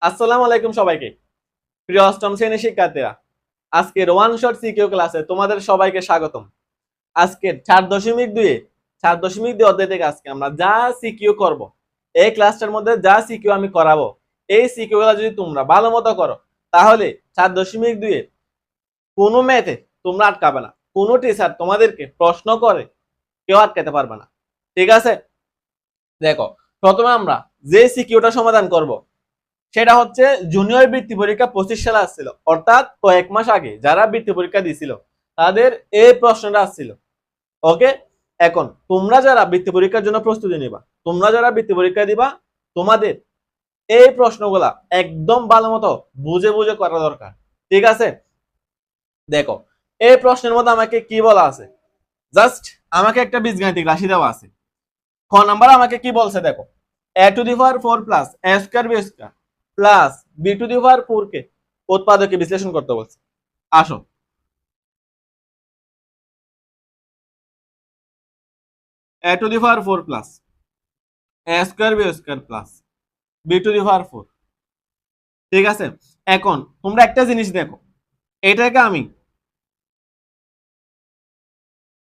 আসসালামু আলাইকুম সবাইকে। প্রিয় অষ্টম শ্রেণীর শিক্ষার্থীরা, আজকের ওয়ান শট সিকিউ ক্লাসে তোমাদের সবাইকে স্বাগতম। আজকের 4.2 4.2 অধ্যায় থেকে আজকে আমরা যা সিকিউ করব, এই ক্লাসটার মধ্যে যা সিকিউ আমি করাবো, এই সিকিউগুলো যদি তোমরা ভালো মতো করো তাহলে 4.2 কোনো ম্যাথে তোমরা আটকাবে না। কোনো টিচার তোমাদেরকে প্রশ্ন করে কেউ আটকাতে পারবে না। ঠিক আছে, দেখো প্রথমে আমরা যে সিকিউটা সমাধান করব সেটা হচ্ছে জুনিয়র বৃত্তি পরীক্ষা 25 সালে আসছিল, অর্থাৎ কয়েক মাস আগে যারা বৃত্তি পরীক্ষা দিয়েছিল তাদের এই প্রশ্নটা আসছিল। ওকে, এখন তোমরা যারা বৃত্তি পরীক্ষার জন্য প্রস্তুতি নিবা, তোমরা যারা বৃত্তি পরীক্ষা দিবা, তোমাদের এই প্রশ্নগুলা একদম ভালো মতো বুঝে বুঝে করা দরকার। ঠিক আছে, দেখো এই প্রশ্নের মধ্যে আমাকে কি বলা আছে, জাস্ট আমাকে একটা বীজগাণিতিক রাশি দেওয়া আছে। খ নাম্বার আমাকে কি বলছে দেখো, a to the power 4 plus a square b square plus b to the power 4 কে উৎপাদকে বিশ্লেষণ করতে বলছে। আসো, a to the power 4 plus a square b square plus b to the power 4। ঠিক আছে, এখন তোমরা একটা জিনিস দেখো, এটাকে আমি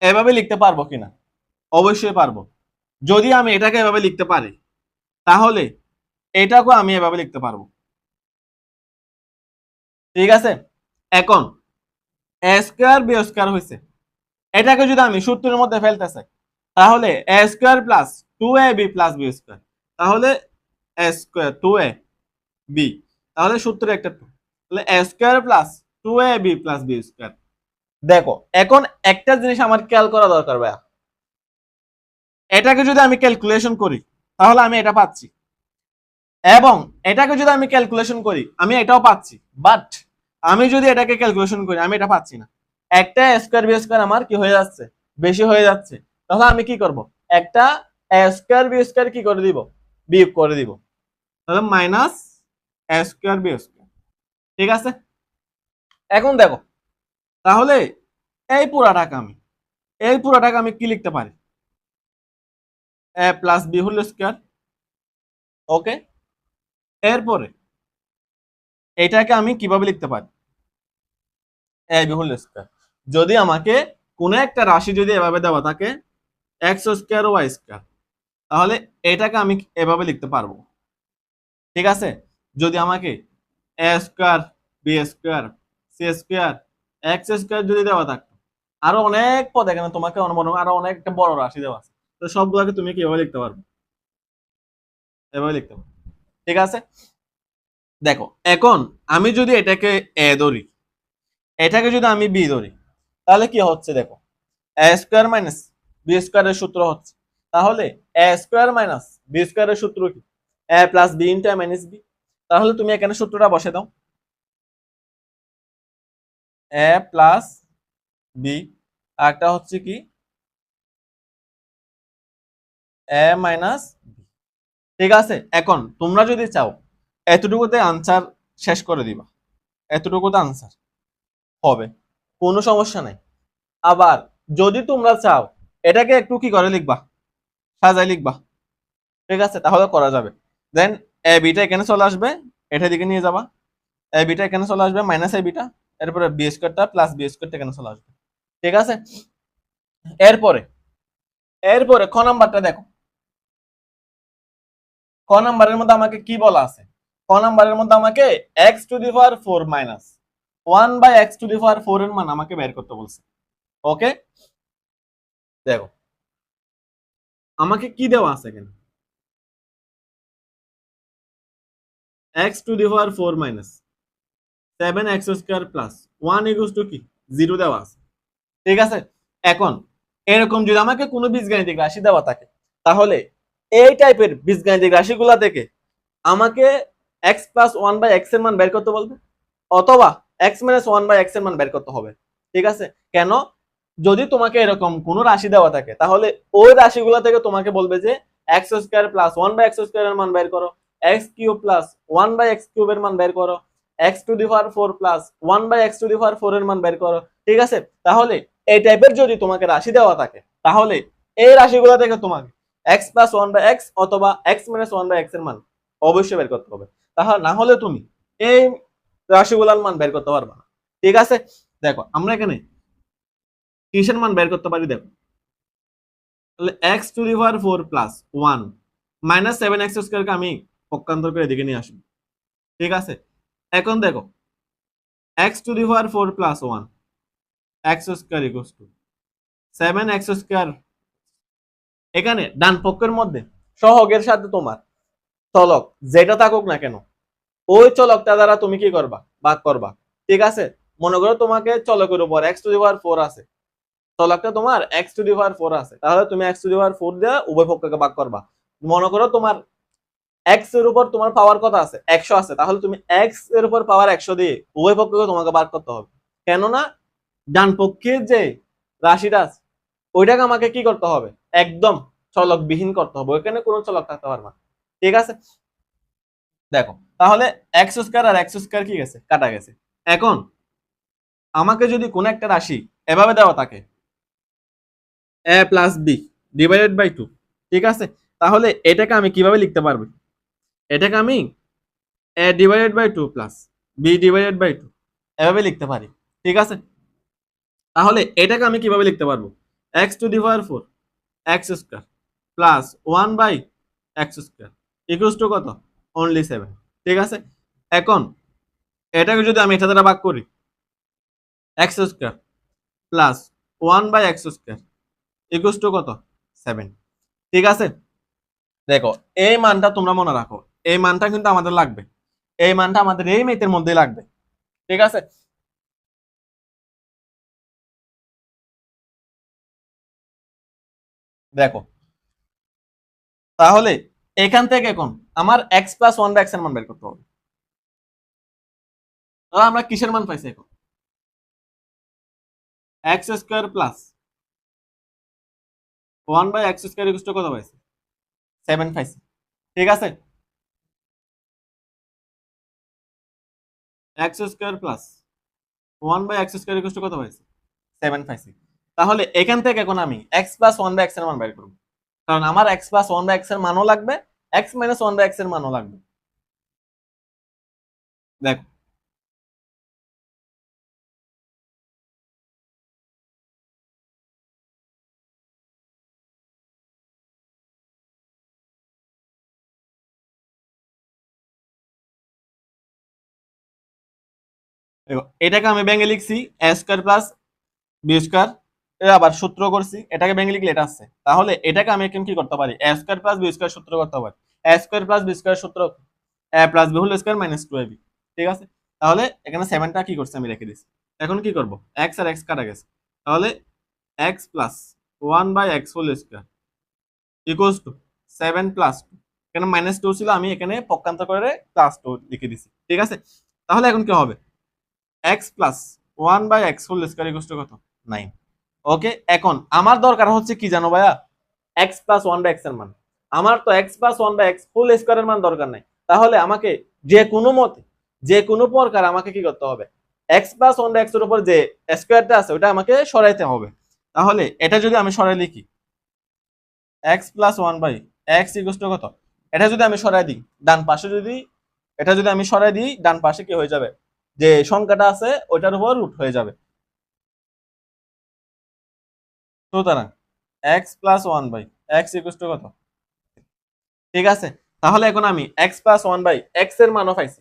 এভাবে লিখতে পারবো কিনা। অবশ্যই পারবো। যদি আমি এটাকে এভাবে লিখতে পারি তাহলে এটাকেও আমি এভাবে লিখতে পারবো। ঠিক আছে, এখন a স্কয়ার বি স্কয়ার হয়েছে, এটাকে যদি আমি সূত্রের মধ্যে ফেলতে চাই তাহলে a square plus 2ab plus b square, তাহলে a স্কয়ার 2ab, তাহলে সূত্র একটা 2, তাহলে a square plus 2ab plus b square. দেখো এখন একটা জিনিস আমার খেয়াল করা দরকার ভাইয়া, এটাকে যদি আমি ক্যালকুলেশন করি তাহলে আমি এটা পাচ্ছি, এবং এটাকে যদি আমি ক্যালকুলেশন করি আমি এটাও পাচ্ছি, বাট আমি যদি এটাকে ক্যালকুলেশন করি আমি এটা পাচ্ছি না। একটা স্কয়ার বি স্কয়ার আমার কি হয়ে যাচ্ছে, বেশি হয়ে যাচ্ছে। তাহলে আমি কি করব, একটা স্কয়ার বি স্কয়ার কি করে দিব, বিয়োগ করে দিব, তাহলে মাইনাস স্কয়ার বি স্কয়ার। ঠিক আছে, এখন দেখো তাহলে এই পুরাটাকে আমি কি লিখতে পারি, এ প্লাস বি হোল স্কয়ার। ওকে, এরপরে এটাকে আমি কিভাবে লিখতে পারি, এ বি হোল স্কয়ার। যদি আমাকে কোনো একটা রাশি যদি এভাবে দেওয়া থাকে এক্স স্কয়ার ওয়াই স্কয়ার, তাহলে এটাকে আমি এভাবে লিখতে পারবো। ঠিক আছে, যদি আমাকে a square b square c square x square যদি দেওয়া থাকতো, আরো অনেক পদ এখানে তোমাকে অনুমান আরো অনেকটা বড় রাশি দেওয়া আছে, তো সবগুলোকে তুমি কিভাবে লিখতে পারবে, এভাবে লিখতে পারবে। ঠিক আছে, দেখো এখন আমি যদি এটাকে এ ধরি, এটাকে যদি আমি বি ধরি, তাহলে কি হচ্ছে দেখো, এ স্কয়ার মাইনাস বি স্কয়ারের সূত্র হচ্ছে, তাহলে এ স্কয়ার মাইনাস বি স্কয়ারের সূত্র কি, এ plus B into a minus b. তাহলে তুমি এখানে সূত্রটা বসে দাও, এ প্লাস বি, আর একটা হচ্ছে কি এ মাইনাস বি। ঠিক আছে, এখন তোমরা যদি চাও এতটুকুতে আনসার শেষ করে দিবা, এতটুকুতে আনসার হবে, কোনো সমস্যা নাই। আবার যদি তোমরা চাও এটাকে একটু কি করে লিখবা, সাজাই লিখবা, ঠিক আছে, তাহলে করা যাবে। দেন এ বিটা এখানে চলে আসবে, এটা দিকে নিয়ে যাবা, এ বিটা এখানে চলে আসবে মাইনাস এ বিটা, এরপরে বি স্কয়ারটা প্লাস বি স্কয়ারটা এখানে চলে আসবে। ঠিক আছে, এরপরে এরপরে খ নাম্বারটা দেখো, ক নাম্বারের মধ্যে আমাকে কি বলা আছে, ক নাম্বারের মধ্যে আমাকে x to the power 4 minus 1 by x to the power 4 এর মান আমাকে বের করতে বলছে। ওকে, দেখো আমাকে কি দেওয়া আছে এখানে, x to the power 4 minus 7 x square plus 1 equals to কি 0 দেওয়া আছে। ঠিক আছে, এখন এরকম যদি আমাকে কোনো বীজগাণিতিক রাশি দেওয়া থাকে তাহলে এই টাইপের বীজগাণিতিক রাশিগুলা থেকে আমাকে এক্স প্লাস 1 বাই এক্স এর মান বের করতে বলবে, অথবা এক্স মাইনাস 1 বাই এক্স এর মান বের করতে হবে। ঠিক আছে, কেন, যদি তোমাকে এরকম কোনো রাশি দেওয়া থাকে তাহলে ওই রাশিগুলো থেকে তোমাকে বলবে যে x square plus 1 by x square এর মান বের করো, x cube plus 1 by x cube এর মান বের করো, x to the power 4 plus 1 by x to the power 4 এর মান বের করো। ঠিক আছে, তাহলে এই টাইপের যদি তোমাকে রাশি দেওয়া থাকে তাহলে এই রাশিগুলো থেকে তোমাকে এক্স প্লাস 1 বাই এক্স অথবা এক্স মাইনাস 1 বাই এক্স এর মান অবশ্যই বের করতে হবে, তাহলে না হলে তুমি এই রাশিগুলোর মান বের করতে পারবে না। ঠিক আছে, দেখো আমরা এখানে কিসের মান বের করতে পারি, দেখো তাহলে x to the power 4 plus 1 minus 7x স্কয়ারকে আমি পক্ষান্তর করে এদিকে নিয়ে আসবো। ঠিক আছে, এখন দেখো x to the power 4 plus 1 x square equals two 7x square. এখানে ডান পক্ষের মধ্যে সহগের সাথে তোমার চলক যেটা থাকুক না কেন, ওই চলকটা দ্বারা তুমি কি করবা, ভাগ করবা। ঠিক আছে, মনে করো তোমাকে চলকের উপর এক্স টু দি পাওয়ার 4 আছে, চলকটা তোমার এক্স টু দি পাওয়ার 4 আছে, তাহলে তুমি এক্স টু দি পাওয়ার 4 দিয়ে উভয় পক্ষকে ভাগ করবা। মনে করো তোমার এক্স এর উপর তোমার পাওয়ার কত আছে, 100 আছে, তাহলে তুমি এক্স এর উপর পাওয়ার 100 দিয়ে উভয় পক্ষকে তোমাকে ভাগ করতে হবে। কেননা ডান পক্ষের যে রাশিটা আছে ওইটাকে আমাকে কি করতে হবে, একদম চলকবিহীন করতে হবে, ওইখানে কোনো চলক থাকতে পারবে না। ঠিক আছে, দেখো তাহলে এক্স স্কয়ার আর এক্স স্কয়ার কি গেছে, কাটা গেছে। এখন আমাকে যদি কোন একটা রাশি এভাবে দেওয়া থাকে এ প্লাস বি ডিভাইডেড বাই 2, ঠিক আছে, তাহলে এটাকে আমি কিভাবে লিখতে পারবো, এটাকে আমি a divided by 2 plus b divided by 2 এভাবে লিখতে পারি। ঠিক আছে, তাহলে এটাকে আমি কিভাবে লিখতে পারবো, x to the power 4 x square plus 1 by x square equals to কত, অনলি 7। ঠিক আছে, এখন এটাকে যদি আমি এটা দ্বারা ভাগ করি, x square plus 1 by x square equals to কত, 7। ঠিক আছে, দেখো এই মানটা তোমরা মনে রাখো, এই মানটা কিন্তু আমাদের লাগবে, এই মানটা আমাদের এই মেথের মধ্যেই লাগবে। ঠিক আছে, দেখো তাহলে এখান থেকে এখন আমার এক্স প্লাস 1 বাই এক্স এর মান বের করতে হবে। তাহলে আমরা কিসের মান পাইছি এখন, x square plus 1 by x square equal to কত পাইছি, 7 পাইছি। ঠিক আছে, x square plus 1 by x square equal to কত পাইছি, 7 পাইছি। তাহলে এখান থেকে এখন আমি এক্স প্লাস 1 বাই এক্স এর মান বের করব, কারণ আমার এক্স প্লাস 1 বাই এক্স এর মানও লাগবে, এক্স মাইনাস 1 বাই এক্স এর মানও লাগবে। দেখো এটাকে আমি ভেঙে লিখছি এ স্কয়ার প্লাস বি স্কয়ার, আবার সূত্র করছি, এটাকে ভেঙে লিখলে এটা আছে, তাহলে এটাকে আমি এখন কি করতে পারি, a square plus b square সূত্র করতে পারি। A square plus b square সূত্র a plus b whole square minus 2ab। ঠিক আছে, তাহলে এখানে 7টা কি করছে আমি রেখে দিছি। এখন কি করব, x আর x কাটা গেছে, তাহলে x plus 1 by x whole square equals to 7 plus 2, এখানে মাইনাস 2 ছিল, আমি এখানে পক্ষান্তর করে প্লাস 2 লিখে দিছি। ঠিক আছে, তাহলে এখন কি হবে, x plus 1 by x whole square equals to কত, 9। ওকে, এখন আমার দরকার হচ্ছে কি জানো ভাইয়া, x প্লাস 1 বাই এক্স এর মান। আমার তো x plus 1 by x whole স্কয়ারের মান দরকার নাই, তাহলে আমাকে যে কোনো মতে যে কোনো প্রকার আমাকে কি করতে হবে, x প্লাস 1 বাই এক্স এর উপর যে স্কয়ারটা আছে ওটা আমাকে সরাইতে হবে। তাহলে এটা যদি আমি সরাই লিখি x plus 1 by x equals to কত, এটা যদি আমি সরাই দিই ডান পাশে, যদি এটা যদি আমি সরাই দিই ডান পাশে কি হয়ে যাবে, যে সংখ্যাটা আছে ওইটার উপর রুট হয়ে যাবে। সুতরাং x plus 1 by x equals to কত। ঠিক আছে, তাহলে এখন আমি x প্লাস 1 বাই এক্স এর মানও পাইছি,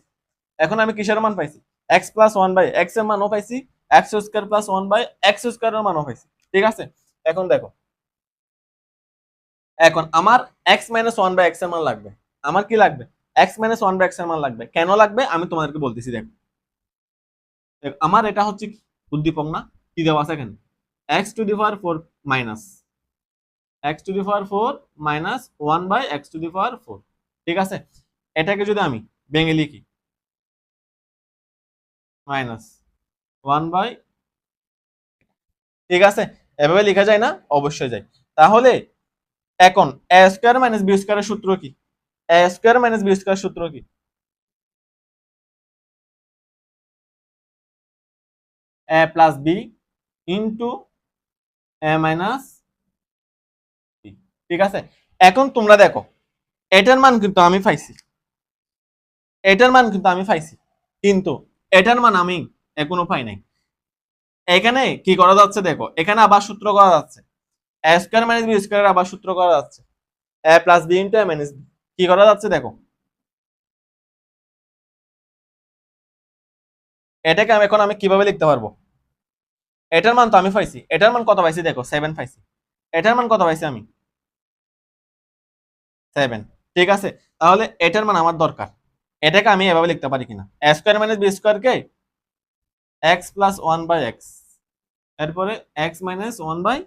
এখন আমি কিসের মান পাইছি, x প্লাস 1 বাই এক্স এর মানও পাইছি, x square plus 1 by x square এর মানও পাইছি। ঠিক আছে, এখন দেখো, এখন আমার x মাইনাস 1 বাই এক্স এর মান লাগবে, আমার কি লাগবে, x মাইনাস 1 বাই এক্স এর মান লাগবে। কেন লাগবে আমি তোমাদেরকে বলতেছি, দেখো আমার এটা হচ্ছে উদ্দীপক না, কি দেওয়া আছে এখানে, x to the power 4 minus x to the power 4 minus 1 by x to the power 4। ঠিক আছে, এটাকে যদি আমি ভেঙে লিখি মাইনাস 1 বাই, ঠিক আছে, এভাবে লেখা যায় না, অবশ্যই যায়। তাহলে এখন এ স্কয়ার মাইনাস বি স্কয়ারের সূত্র কি, এ স্কয়ার মাইনাস বি স্কয়ার সূত্র কি, এ plus b into a minus b. ঠিক আছে, এখন তোমরা দেখো এটার মান কিন্তু আমি পাইছি, এটার মান কিন্তু আমি পাইছি, কিন্তু এটার মান আমি এখনো পাই নাই। এখানে কি করা যাচ্ছে দেখো, এখানে আবার সূত্র করা যাচ্ছে, এ স্কয়ার মাইনাস বি স্কয়ার আবার সূত্র করা যাচ্ছে, এ plus b into a minus B. কি করা যাচ্ছে দেখো, এটাকে এখন আমি কিভাবে লিখতে পারবো? এটার মান তো আমি পাইছি, এটার মান কত পাইছি দেখো, 7 পাইছি। এটার মান কত পাইছি আমি? 7। ঠিক আছে, তাহলে এটার মান আমার দরকার। এটাকে আমি এভাবে লিখতে পারি কিনা, a square minus b square কে x plus one by x, এরপরে এক্স মাইনাস ওয়ান বাই,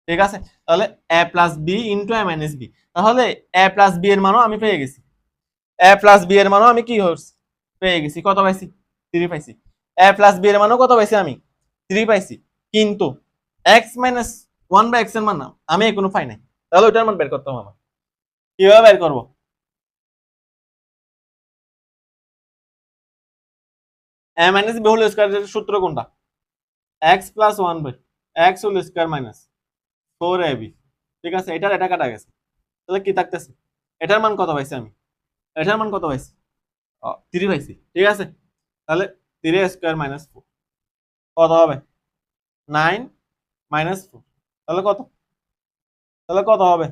ঠিক আছে, তাহলে a plus b into a minus b. তাহলে এ প্লাস বি এর মানও আমি পেয়ে গেছি, এ প্লাস বি এর মানও আমি কি হচ্ছে পেয়ে গেছি, কত পাইছি? 3 পাইছি। এ প্লাস বি এর মানও কত পাইছি আমি? 3 পাইছি। কিন্তু x minus one by x এর মান আমি এখনো পাই নাই। তাহলে ওইটার মান বের করতে হবে আমার। কিভাবে বের করবো? এ মাইনাস বি হোল স্কয়ারের সূত্র কোনটা? X plus one by x whole square minus 4ab। ঠিক আছে, এটার এটা কাটা গেছে, তাহলে কি থাকতেছে? এটার মান কত পাইছি আমি? এটার মান কত পাইছি? 3 পাইছি। ঠিক আছে, তাহলে 3 স্কয়ার মাইনাস 4 কত হবে? 9 মাইনাস 4, তাহলে কত? তাহলে কত হবে?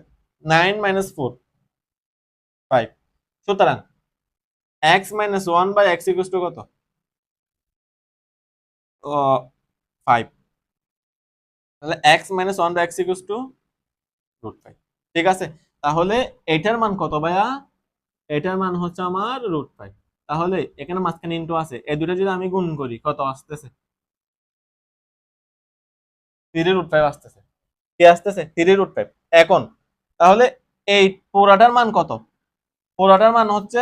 9 মাইনাস 4, 5। সুতরাং x minus 1 by x equal to কত? 5। তাহলে x minus 1 by x equal to √5। ঠিক আছে, তাহলে এটার মান কত ভাইয়া? এটার মান হচ্ছে আমার √5। তাহলে এখানে মাঝখানে ইনটু আছে, এই দুটো যদি আমি গুণ করি কত আসতেছে? 3√5 আসতেছে। কি আসতেছে? 3√5। এখন তাহলে এই পুরাটার মান কত? পুরাটার মান হচ্ছে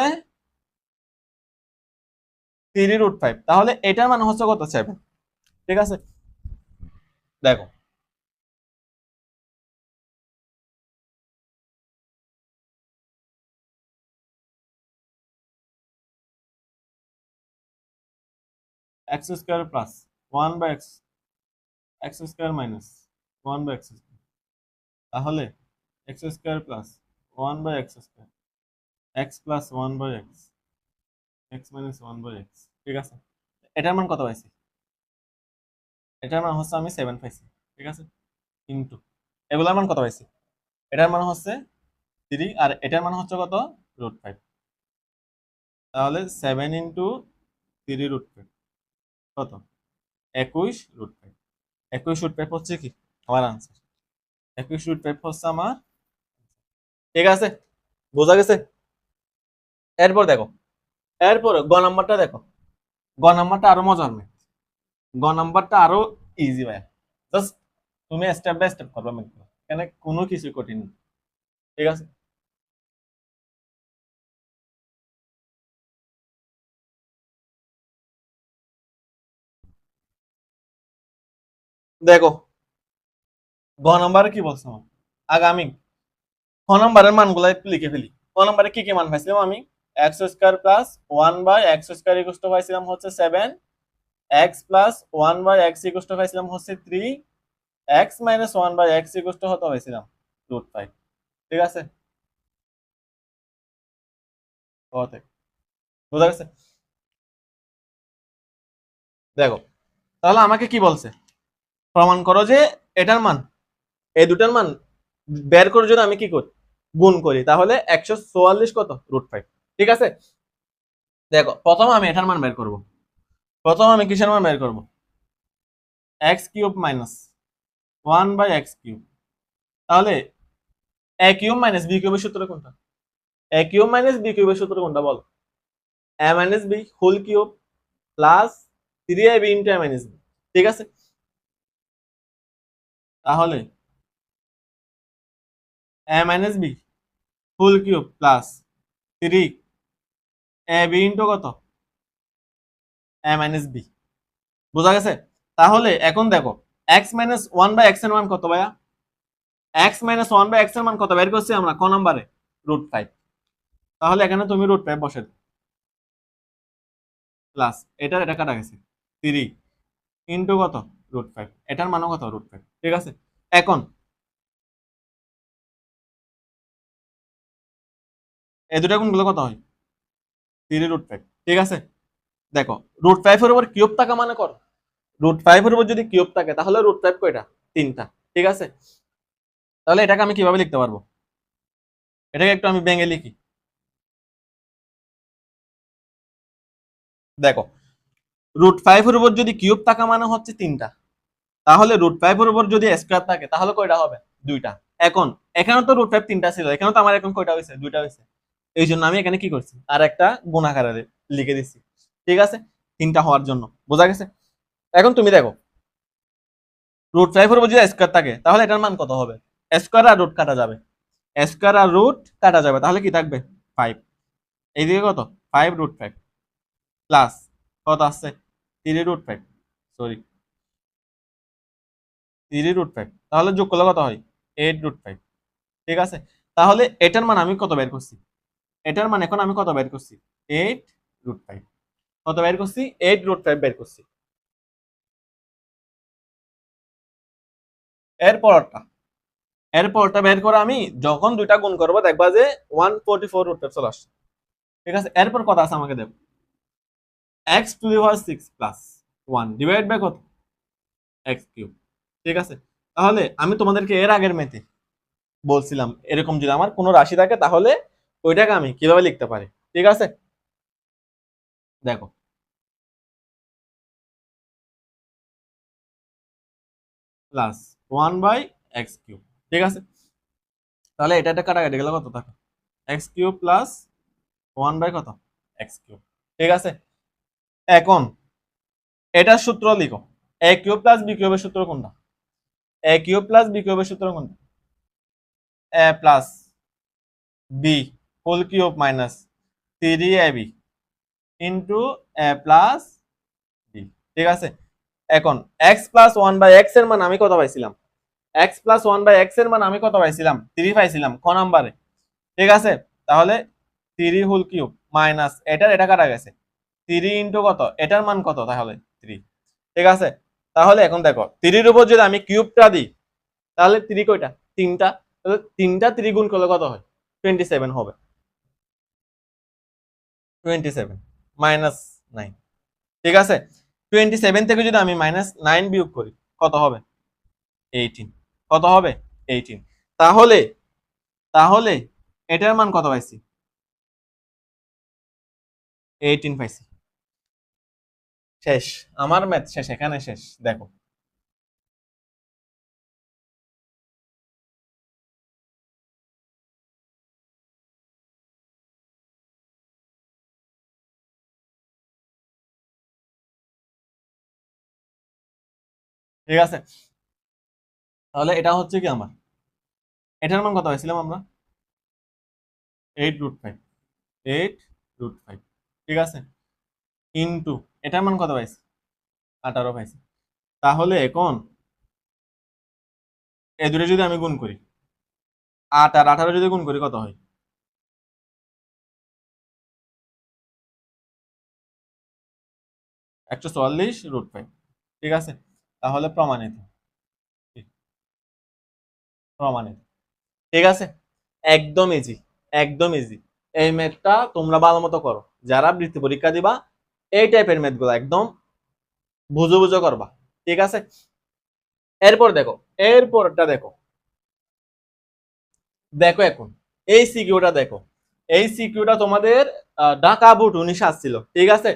3√5, তাহলে এটার মান হচ্ছে কত? 7। ঠিক আছে, দেখো x square plus 1 by x, x square minus 1 by x square, তাহলে x square plus 1 by x square, x plus 1 by x, x minus 1 by x। ঠিক আছে, এটার মান কত পাইছি? এটার মান হচ্ছে আমি 7 পাইছি। ঠিক আছে, ইনটু এগুলার মান কত পাইছি? এটার মান হচ্ছে 3 আর এটার মান হচ্ছে কত? √5। তাহলে 7 ইন্টু 3√5 কত? 21√5। 21√5 হচ্ছে কি আমার আনসার? 21√5 হচ্ছে আমার। ঠিক আছে, বোঝা গেছে? এরপর দেখো, এরপর গ নাম্বারটা দেখো, গ নাম্বারটা আরো মজার মেয়ে, গ নাম্বারটা আরো ইজি ভাই। জাস্ট তুমি স্টেপ বাই স্টেপ করবে, এখানে কোনো কিছু কঠিন না। ঠিক আছে, দেখো গ নাম্বারে কি বলছো আমার? আগামী ক নাম্বারের মানগুলো একটু লিখে ফেলি। ক নাম্বারে কি কি মান পাইছিলাম আমি? X square plus 1 by x square equal to পাইছিলাম হচ্ছে 7, x plus 1 by x equal to পাইছিলাম হচ্ছে 3, x minus 1 by x equal to হতে পাইছিলাম √5। ঠিক আছে, ওতে বুঝা গেছে? দেখো, তাহলে আমাকে কি বলছে? প্রমাণ করো যে এটার মান, এই দুটার মান বের করে যদি আমি কি করি, গুণ করি, তাহলে 144 কত? √5। ঠিক আছে, দেখো প্রথম আমি এটার মান বের করব। প্রথম আমি কিসের মান বের করব? X cube minus 1 by x cube. তাহলে এ কিউব মাইনাস বি কিউবের সূত্র কোনটা? এ কিউব মাইনাস বি কিউবের সূত্র কোনটা বল? A minus b whole cube plus 3ab into a minus b. ঠিক আছে, তাহলে a minus b whole cube plus 3ab into কত? A minus b. বোঝা গেছে? তাহলে এখন দেখো, এক্স মাইনাস 1 বাই এক্স এর মান কত ভাইয়া? এক্স মাইনাস 1 বাই এক্স এর মান কত বের করছি আমরা ক নম্বরে? √5। তাহলে এখানে তুমি √5 বসে দাও, প্লাস এটার এটা কাটা গেছে 3 ইন্টু কত? √5। এটার মানও কত? √5। ঠিক আছে, এখন এই দুটা গুণগুলো কত হয়? 3√5। ঠিক আছে, দেখো √5 এর উপর কিউব থাকা মানে কর, √5 এর উপর যদি কিউব থাকে তাহলে √5 কয়টা? 3টা। ঠিক আছে, তাহলে এটাকে আমি কিভাবে লিখতে পারবো? এটাকে একটু আমি ভেঙে লিখি। দেখো √5 এর উপর যদি কিউব থাকা মানে হচ্ছে 3টা, তাহলে √5 এর উপর যদি স্কয়ার থাকে তাহলে কয়টা হবে? 2টা। এখন এখানে তো √5 3টা ছিল, এখানে তো আমার এখন কয়টা হয়েছে? 2টা হয়েছে। এই জন্য আমি এখানে কি করছি, আর একটা গুণ আকারে লিখে দিচ্ছি। ঠিক আছে, 3টা হওয়ার জন্য। বোঝা গেছে? এখন তুমি দেখো √5 এর উপর যদি স্কয়ার থাকে তাহলে এটার মান কত হবে? স্কয়ার আর রুট কাটা যাবে, স্কয়ার আর রুট কাটা যাবে, তাহলে কি থাকবে? 5। এইদিকে কত? 5√5 প্লাস কত আসছে? 3√5, সরি 3√5, তাহলে যোগ করলে কত হয়? 8√5। ঠিক আছে, তাহলে এটার মান আমি কত বের করছি? এটার মান এখন আমি কত বের করছি? 8√5। কত বের করছি? 8√5 বের করছি। এরপরটা এরপরটা বের করে আমি যখন দুইটা গুণ করবো দেখবা যে 144√5 চলে আসছে। ঠিক আছে, এরপর কত আছে আমাকে দেব? x⁶ প্লাস 1 ডিভাইড বাই কত? x³। ঠিক আছে, তাহলে আমি তোমাদেরকে এর আগের ম্যাথে বলছিলাম এরকম যদি আমার কোনো রাশি থাকে তাহলে ওইটাকে আমি কিভাবে লিখতে পারি। ঠিক আছে, দেখো প্লাস 1/x³। ঠিক আছে, তাহলে এটা কাটাকাটি গেলে কত থাকে? x³ প্লাস 1 বাই কত? x³। ঠিক আছে, এখন এটার সূত্র লিখো। a³ প্লাস b³ এর সূত্র কোনটা? a³ প্লাস b³ এর সূত্র কোনটা? a plus b whole cube minus 3ab into a plus b। ঠিক আছে, এখন x প্লাস 1/x এর মান আমি কত পাইছিলাম? x প্লাস 1/x এর মান আমি কত পাইছিলাম? 3 পাইছিলাম ক নাম্বারে। ঠিক আছে, তাহলে 3 হোল কিউব মাইনাস এটা কাটা গেছে 3 ইন্টু কত? এটার মান কত তাহলে? 3। ঠিক আছে, তাহলে এখন দেখো 3 এর উপর যদি আমি কিউবটা দিই তাহলে 3 কয়টা? 3টা। তাহলে 3টা 3 গুণ করলে কত হয়? 27 হবে। 27 মাইনাস 9। ঠিক আছে, 27 থেকে যদি আমি -9 বিয়োগ করি কত হবে? 18। কত হবে? 18। তাহলে তাহলে এটার মান কত পাইছি? 18 পাইছি। শেষ, আমার ম্যাথ শেষ, এখানে শেষ। দেখো ঠিক আছে, তাহলে এটা হচ্ছে কি আমার, এটার মান কত পাইছিলাম আমরা? 8√5, 8√5। ঠিক আছে, ইন্টু এটার মান কত পাইছি? 18 পাইছি। তাহলে এখন এই দুটো যদি আমি গুণ করি, 8 আর 18 যদি গুণ করি কত হয়? 144√5। ঠিক আছে, তাহলে প্রমাণিত। প্রমাণিত। ঠিক আছে, একদম ইজি, একদম ইজি। এই ম্যাথটা তোমরা ভালো মতো করো, যারা বৃত্তি পরীক্ষা দিবা এই টাইপের ম্যাথগুলো একদম বুঝো বুঝো করবা। ঠিক আছে, এরপর দেখো, এরপরটা দেখো, দেখো এখন এই সিকিউটা দেখো। এই সিকিউটা তোমাদের ঢাকা বোর্ড 19 আসছিল। ঠিক আছে,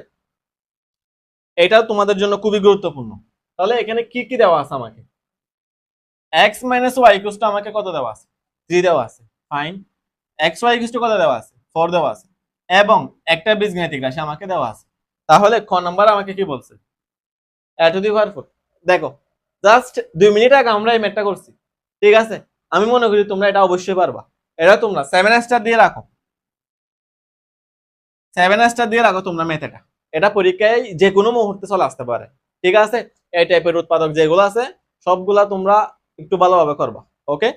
এটা তোমাদের জন্য খুবই গুরুত্বপূর্ণ। তাহলে এখানে কি কি দেওয়া আছে আমাকে? x minus y equal to আমাকে কত দেওয়া আছে? 3 দেওয়া আছে। Fine, x y equal to কত দেওয়া আছে? 4 দেওয়া আছে, এবং একটা বীজগাণিতিক রাশি আমাকে দেওয়া আছে। তাহলে ক নাম্বার আমাকে কি বলছে? এ টু দি পাওয়ার 4। দেখো জাস্ট 2 মিনিট আগে আমরা এই ম্যাথটা করছি। ঠিক আছে, আমি মনে করি তোমরা এটা অবশ্যই পারবা। এটা তোমরা 7 স্টার দিয়ে রাখো, 7 স্টার দিয়ে রাখো তোমরা ম্যাথটা। এটা পরীক্ষায় যে কোনো মুহূর্তে চলে আসতে পারে। ঠিক আছে, এই টাইপের উৎপাদক যেগুলো আছে সবগুলা তোমরা একটু ভালোভাবে করবা। ওকে,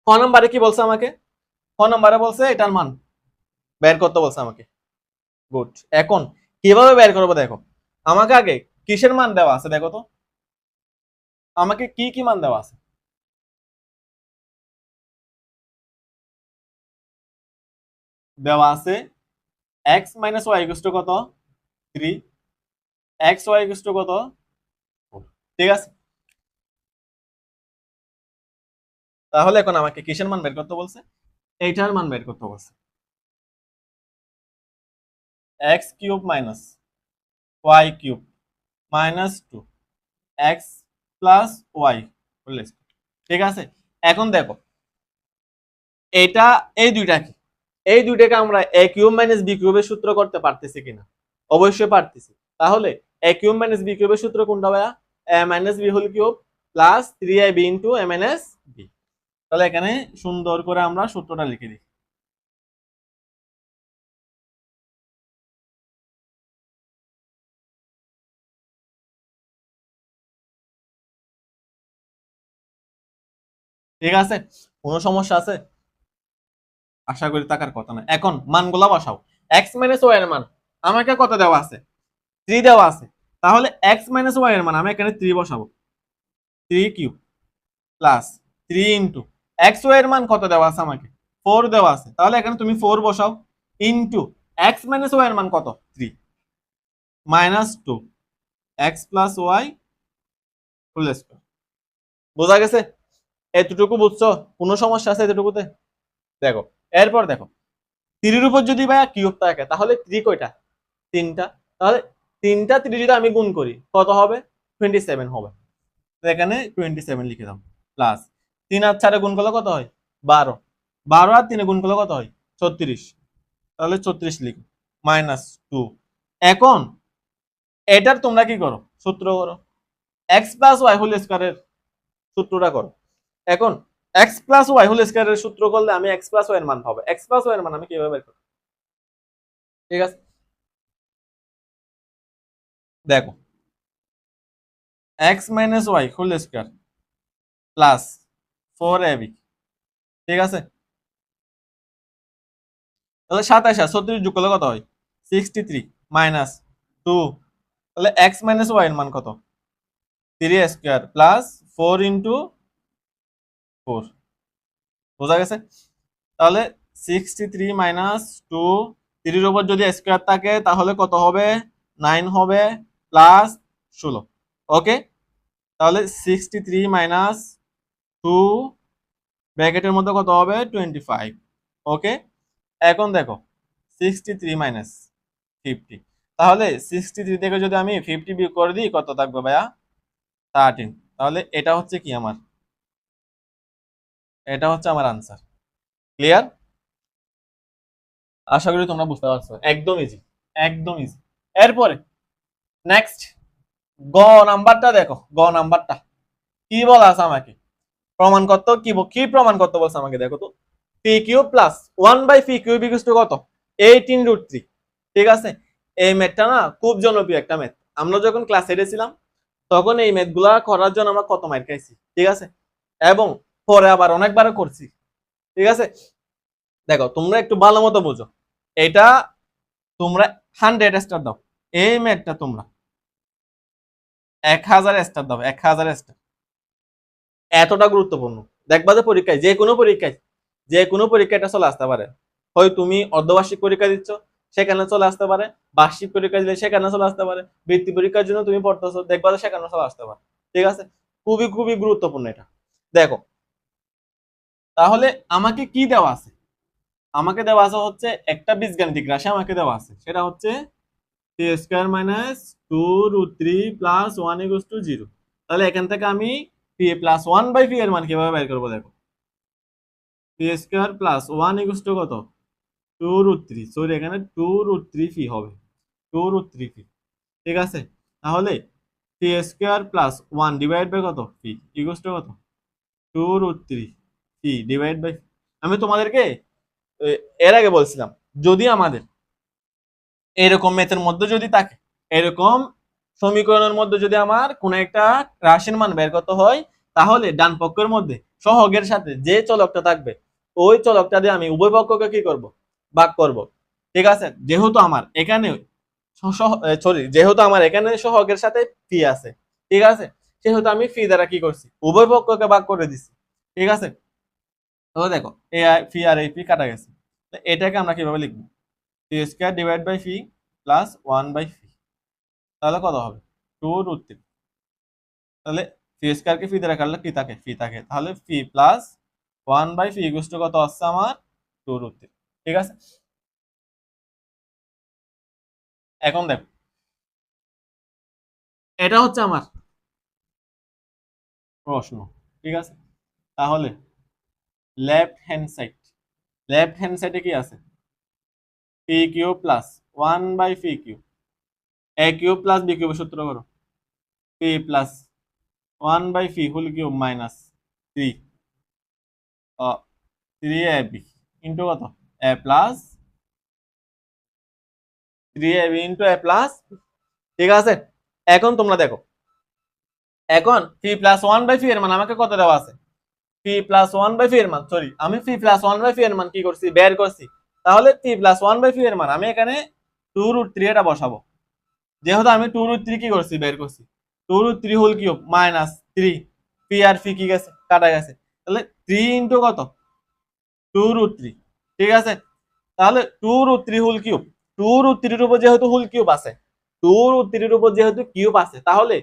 ক নাম্বারে কি বলছে আমাকে? ক নাম্বারে বলছে এটার মান বের করতে বলছে আমাকে। গুড, এখন কিভাবে বের করবো দেখো। আমাকে আগে কিসের মান দেওয়া আছে দেখো তো, আমাকে কি কি মান দেওয়া আছে? দেওয়া আছে x minus y equal to কত 3, x y ইকুয়াল টু কত 4। ঠিক আছে, তাহলে এখন আমাকে কিসের মান বের করতে বলছে? এইটার মান বের করতে বলছে। x cube minus y cube minus 2 x plus y। ঠিক আছে, এখন দেখো এটা এই দুইটা কি, এই দুইটাকে আমরা a কিউব মাইনাস b কিউবের সূত্র করতে পারতেছি কিনা? অবশ্যই পারতেছি। তাহলে a কিউব মাইনাস b কিউবের সূত্র কোনটা ভাইয়া? a minus b whole cube plus 3ab into a minus b। তাহলে এখানে সুন্দর করে আমরা সূত্রটা লিখে দিই। ঠিক আছে, কোনো সমস্যা আছে? আশা করি থাকার কথা না। এখন মানগুলা বসাও। x মাইনাস ওয়াই এর মান আমাকে কত দেওয়া আছে? 3 দেওয়া আছে। তাহলে x মাইনাস ওয়াই এর মান আমি এখানে 3 বসাবো, 3 cube plus 3 into x y এর মান কত দেওয়া আছে? আমাকে 4 দেওয়া আছে। তাহলে এখানে তুমি 4 বসাও ইনটু x মাইনাস ওয়াই এর মান কত? 3 minus 2 x plus Y whole square. বোঝা গেছে? এতটুকু বুঝছো? কোনো সমস্যা আছে এতটুকুতে? দেখো এরপর দেখো 3 এর উপর যদি ভাইয়া কিউব থাকে তাহলে 3 কয়টা? 3টা। তাহলে 3টা 3 যদি আমি গুণ করি কত হবে? 27 হবে। তো এখানে 27 লিখে দাও প্লাস 3 আর 4 গুণ করলে কত হয়? 12। 12 আর 3 গুণ করলে কত হয়? 36। তাহলে 36 লিখো মাইনাস 2। এখন এটার তোমরা কি করো? সূত্র করো, x প্লাস ওয়াই হোল স্কয়ারের সূত্রটা করো। এখন x প্লাস ওয়াই হোল স্কয়ারের সূত্র করলে আমি x প্লাস ওয়াই এর মান পাবো। x প্লাস ওয়াই এর মান আমি কিভাবে বের করব? ঠিক আছে, দেখো x minus Y whole square plus 4ab। ঠিক আছে, তাহলে 27 আর 36 যোগ করলে কত হয়? 63 মাইনাস 2। তাহলে x মাইনাস ওয়াই এর মান কত? 3 স্কয়ার প্লাস 4 ইনটু 4। বোঝা গেছে? তাহলে 63 মাইনাস 2, 3 এর উপর যদি স্কয়ার থাকে তাহলে কত হবে? 9 হবে প্লাস 16। ওকে, তাহলে 63 মাইনাস 2 ব্র্যাকেটের মধ্যে কত হবে? 25। ওকে, এখন দেখো 63 মাইনাস 50, তাহলে 63 থেকে যদি আমি 50 বিয়োগ করে দিই কত থাকবে ভাইয়া? 13। তাহলে এটা হচ্ছে কি আমার? এটা হচ্ছে আমার আনসার। ক্লিয়ার? আশা করি তোমরা বুঝতে পারছো। একদম ইজি, একদম ইজি। এরপরে নেক্সট গ নাম্বারটা দেখো। গ নাম্বারটা কি বলা আছে আমাকে? প্রমাণ করতে কি প্রমাণ করতে বলছে আমাকে? দেখো তো, পি কিউব প্লাস 1/পি কিউব ইকুয়াল টু কত? 18√3। ঠিক আছে, এই ম্যাথটা না খুব জনপ্রিয় একটা ম্যাথ। আমরা যখন ক্লাস 8 ছিলাম তখন এই ম্যাথগুলা করার জন্য আমরা কত মাইর খাইছি। ঠিক আছে, এবং পরে আবার অনেকবারও করছি। ঠিক আছে, দেখো তোমরা একটু ভালো মতো বুঝো। এটা তোমরা 100 স্টার দাও, এই ম্যাথটা তোমরা 1000 স্টার দাও, 1000 স্টার। এতটা গুরুত্বপূর্ণ। দেখবা যে পরীক্ষায়, যে কোনো পরীক্ষা এটা চলে আসতে পারে। হয় তুমি অর্ধবার্ষিক পরীক্ষা দিচ্ছ সেখানে চলে আসতে পারে, বার্ষিক পরীক্ষা দিলে সেখানে চলে আসতে পারে, বৃত্তি পরীক্ষার জন্য তুমি পড়তেছো দেখবা যে সেখানে চলে আসতে পারে। ঠিক আছে, খুবই খুবই গুরুত্বপূর্ণ এটা। দেখো তাহলে আমাকে কি দেওয়া আছে? আমাকে দেওয়া আছে হচ্ছে একটা বীজগাণিতিক রাশি আমাকে দেওয়া আছে, সেটা হচ্ছে P square minus 2√3 plus 1 equals to 0। তাহলে এখান থেকে আমি পি প্লাস 1/পি এর মান কিভাবে বের করবো? দেখো P square plus 1 equals to কত? 2√3। সরি, এখানে 2√3 পি হবে, 2√3 পি। ঠিক আছে, তাহলে p square plus 1 divide by কত? পি ইকুয়ালস টু কত? 2√3 পি ডিভাইড বাই। আমি তোমাদেরকে এর আগে বলছিলাম যদি আমাদের এরকম ম্যাথের মধ্যে যদি থাকে, এরকম সমীকরণের মধ্যে যদি আমার কোন একটা রাশির মান বের করতে হয় তাহলে ডান পক্ষের মধ্যে সহগের সাথে যে চলকটা থাকবে ওই চলকটা দিয়ে আমি উভয় পক্ষকে কি করব? ভাগ করব। ঠিক আছে, যেহেতু আমার এখানে সহগের সাথে ফি আছে, ঠিক আছে, সেহেতু আমি ফি দ্বারা কি করছি? উভয় পক্ষকে ভাগ করে দিছি। ঠিক আছে, তো দেখো এই ফি আর এই ফি কাটা গেছে। এটাকে আমরা কিভাবে লিখবো? C square divide by p plus 1 by p, তাহলে কত হবে? 2√3। তাহলে ফি স্কয়ারকে ফি দ্বারা কাটলে কি থাকে? ফি থাকে। তাহলে phi plus 1 by phi equal to কত আসছে আমার? 2√3। ঠিক আছে, এখন দেখো এটা হচ্ছে আমার প্রশ্ন। ঠিক আছে, তাহলে লেফট হ্যান্ড সাইডে কি আছে? P q plus 1 by p q, a q plus b কিউবের সূত্র করো। P plus 1 by p whole cube minus 3 3ab into কত? A plus 3ab into a plus. ঠিক আছে, এখন তোমরা দেখো, এখন পি প্লাস 1 বাই পি এর মান আমাকে কত দেওয়া আছে? পি প্লাস 1 বাই পি এর মান, সরি আমি পি প্লাস 1 বাই পি এর মান কি করছি? বের করছি। তাহলে পি প্লাস 1 বাই পি এর মান আমি এখানে 2√3 এটা বসাবো। যেহেতু আমি 2√3 কি করছি? বের করছি। 2√3 whole cube minus 3, P R P কি গেছে? কাটা গেছে। তাহলে 3 ইন্টু কত? 2√3। ঠিক আছে, তাহলে 2√3 হোল কিউব, 2√3 এর উপর যেহেতু হোল কিউব আছে, 2√3 এর উপর যেহেতু কিউব আছে, তাহলে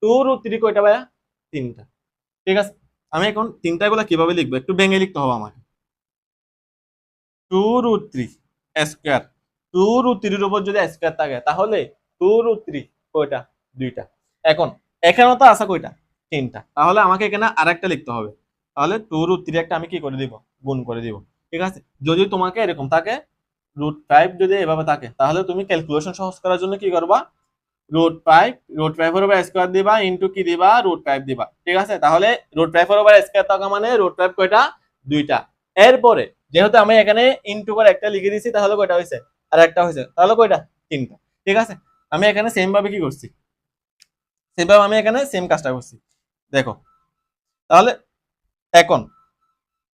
2√3 কয়টা ভাইয়া? 3টা। ঠিক আছে, আমি এখন তিনটা গুলা কিভাবে লিখবো একটু ভেঙে লিখতে হবে আমাকে। 2√3 স্কয়ার, 2√3 এর উপর যদি স্কয়ার থাকে তাহলে 2√3 কয়টা? 2টা। এখন এখানেও তো আছে কয়টা? 3টা। তাহলে আমাকে এখানে আরেকটা লিখতে হবে। তাহলে 2√3 একটা আমি কি করে দিব? গুণ করে দিব। ঠিক আছে, যদি তোমাকে এরকম থাকে √5 যদি এভাবে থাকে, তাহলে তুমি ক্যালকুলেশন সহজ করার জন্য কি করবা? √5 এর উপর স্কয়ার দিবা ইনটু কি দিবা? √5 দিবা। ঠিক আছে, তাহলে √5 এর উপর স্কয়ার থাকা মানে √5 কয়টা? 2টা। এরপরে যেহেতু আমি এখানে ইনটু করে একটা লিখে দিয়েছি, তাহলে কয়টা হয়েছে? আর একটা হয়েছে, তাহলে কয়টা? 3টা। ঠিক আছে, আমি এখানে সেম ভাবে কি করছি? সেম ভাবে আমি এখানে সেম কাজটা করছি। দেখো, তাহলে এখন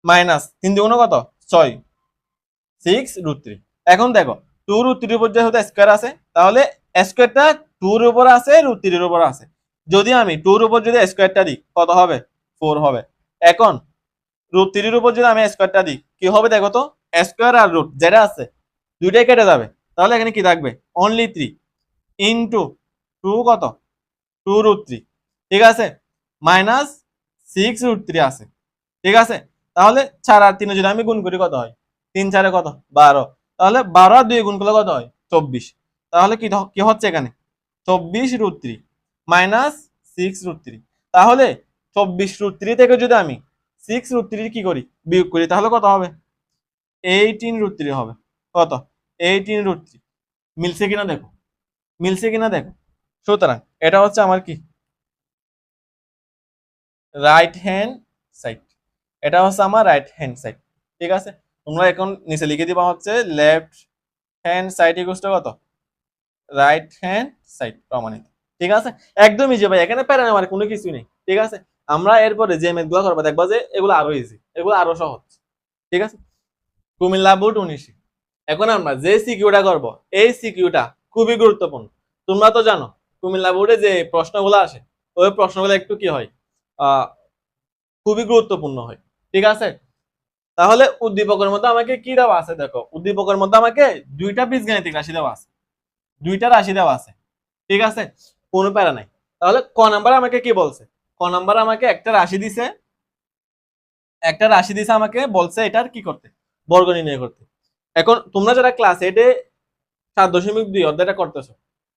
মাইনাস 3 দুগুণ কত? 6, 6√3। এখন দেখো 2√3 এর উপর যেহেতু স্কয়ার আছে, তাহলে স্কয়ারটা 2 এর উপর আছে, √3 এর উপর আছে। যদি আমি 2 এর উপর যদি স্কয়ারটা দিই কত হবে? 4 হবে। এখন √3 এর উপর যদি আমি স্কয়ারটা দিই কি হবে দেখো তো? স্কয়ার আর রুট যেটা আছে দুইটাই কেটে যাবে। তাহলে এখানে কি থাকবে? অনলি 3 ইনটু 2 কত? 2√3। ঠিক আছে, মাইনাস 6√3 আছে। ঠিক আছে, তাহলে 4 আর 3 যদি আমি গুণ করি কত হয়? 3 4 কত? 12। তাহলে 12 আর 2 গুণ করলে কত হয়? 24। তাহলে কি হচ্ছে এখানে? 24√3 মাইনাস 6√3। তাহলে 24√3 থেকে যদি আমি 6√3 কি করি? বিয়োগ করি, তাহলে কত হবে? 18√3 হবে। কত? 18√3। মিলছে কিনা দেখো, মিলছে কিনা দেখো। সুতরাং এটা হচ্ছে আমার কি? Right hand side. এটা হচ্ছে আমার রাইট হ্যান্ড সাইড। ঠিক আছে, তোমরা এখন নিচে লিখে দিবা হচ্ছে left hand side equal to কত? রাইট হ্যান্ড সাইড প্রমাণিত। ঠিক আছে, একদম ইজি ভাই, এখানে প্যারা নেওয়ার কোনো কিছুই নেই। ঠিক আছে, আমরা এরপরে যে ম্যাথগুলো করবো দেখবা যে এগুলো আরো ইজি, এগুলো আরো সহজ। ঠিক আছে, কুমিল্লা বোর্ড 19। এখন আমরা যে সিকিউটা করব, এই সিকিউটা খুবই গুরুত্বপূর্ণ। তোমরা তো জানো কুমিল্লা বোর্ডে যে প্রশ্নগুলো আসে, ওই প্রশ্নগুলো একটু কি হয়? আহ খুবই গুরুত্বপূর্ণ হয়। ঠিক আছে, তাহলে উদ্দীপকের মধ্যে আমাকে কি দেওয়া আছে? দেখো, উদ্দীপকের মধ্যে আমাকে দুইটা বীজগাণিতিক রাশি দেওয়া আছে, দুইটা রাশি দেওয়া আছে। ঠিক আছে, কোনো প্যারা নাই। তাহলে ক নাম্বার আমাকে কি বলছে? ক নাম্বার আমাকে একটা রাশি দিছে, একটা রাশি দিছে আমাকে বলছে এটার কি করতে? বর্গ নির্ণয় করতে। এখন তোমরা যারা ক্লাস 8-এ 7.2 অধ্যায়টা করতেছো,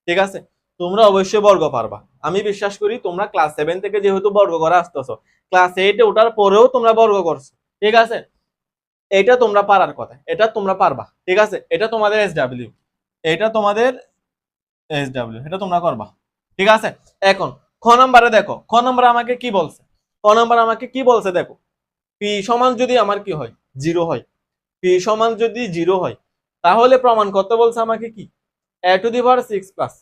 ঠিক আছে, তোমরা অবশ্যই বর্গ পারবা। আমি বিশ্বাস করি তোমরা ক্লাস 7 থেকে যেহেতু বর্গ করা আসতেছো, ক্লাস 8-এ ওঠার পরেও তোমরা বর্গ করছো। ঠিক আছে, এটা তোমরা পারার কথা, এটা তোমরা পারবা। ঠিক আছে, এটা তোমাদের SW, এটা তোমাদের SW, এটা তোমরা করবা। ঠিক আছে, এখন খ নম্বরে দেখো, খ নম্বরে আমাকে কি বলছে? খ নম্বরে আমাকে কি বলছে দেখো, পি সমান যদি আমার কি হয়? 0 হয়। পি সমান যদি 0 হয়, তাহলে প্রমাণ করতে বলছে আমাকে কি? a⁴ প্লাস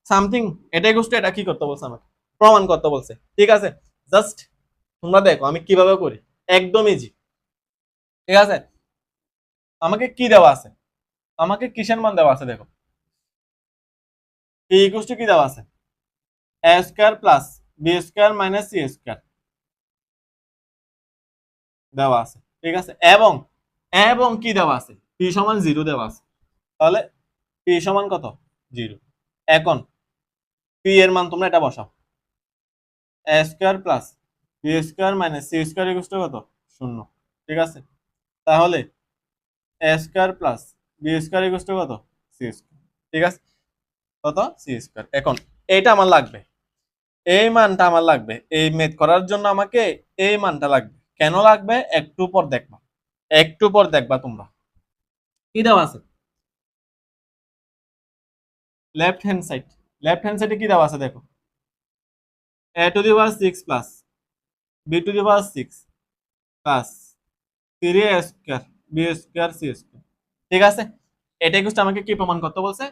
সামথিং, এটাই গোষ্ঠী, এটা কি করতে বলছে আমাকে? প্রমাণ করতে বলছে। ঠিক আছে, জাস্ট তোমরা দেখো আমি কিভাবে করি, একদম ইজি। ঠিক আছে, আমাকে কি দেওয়া আছে? আমাকে কিসের মান দেওয়া আছে দেখো, কি দেওয়া আছে? a² plus b² minus c² দেওয়া আছে। ঠিক আছে, এবং এবং কি দেওয়া আছে? পি সমান 0 দেওয়া আছে, তাহলে পি সমান কত 0। এখন পি এর মান তোমরা এটা বসাও, a square plus b square minus c square equal to কত 0। ঠিক আছে, তাহলে a square plus b square equal to কত সি স্কয়ার। ঠিক আছে, কত সি স্কয়ার। এখন এইটা আমার লাগবে, এই মানটা আমার লাগবে, এই মেথ করার জন্য আমাকে এই মানটা লাগবে। কেন লাগবে একটু পর দেখবা, একটু পর দেখবা তোমরা। কি দেওয়া আছে left hand side, left hand সাইডে কি দেওয়া আছে দেখো, a to the power 6 plus b to the power 6 plus 3a square b square c square. ঠিক আছে, এটা ইকুয়াল আমাকে কি প্রমাণ করতে বলছে,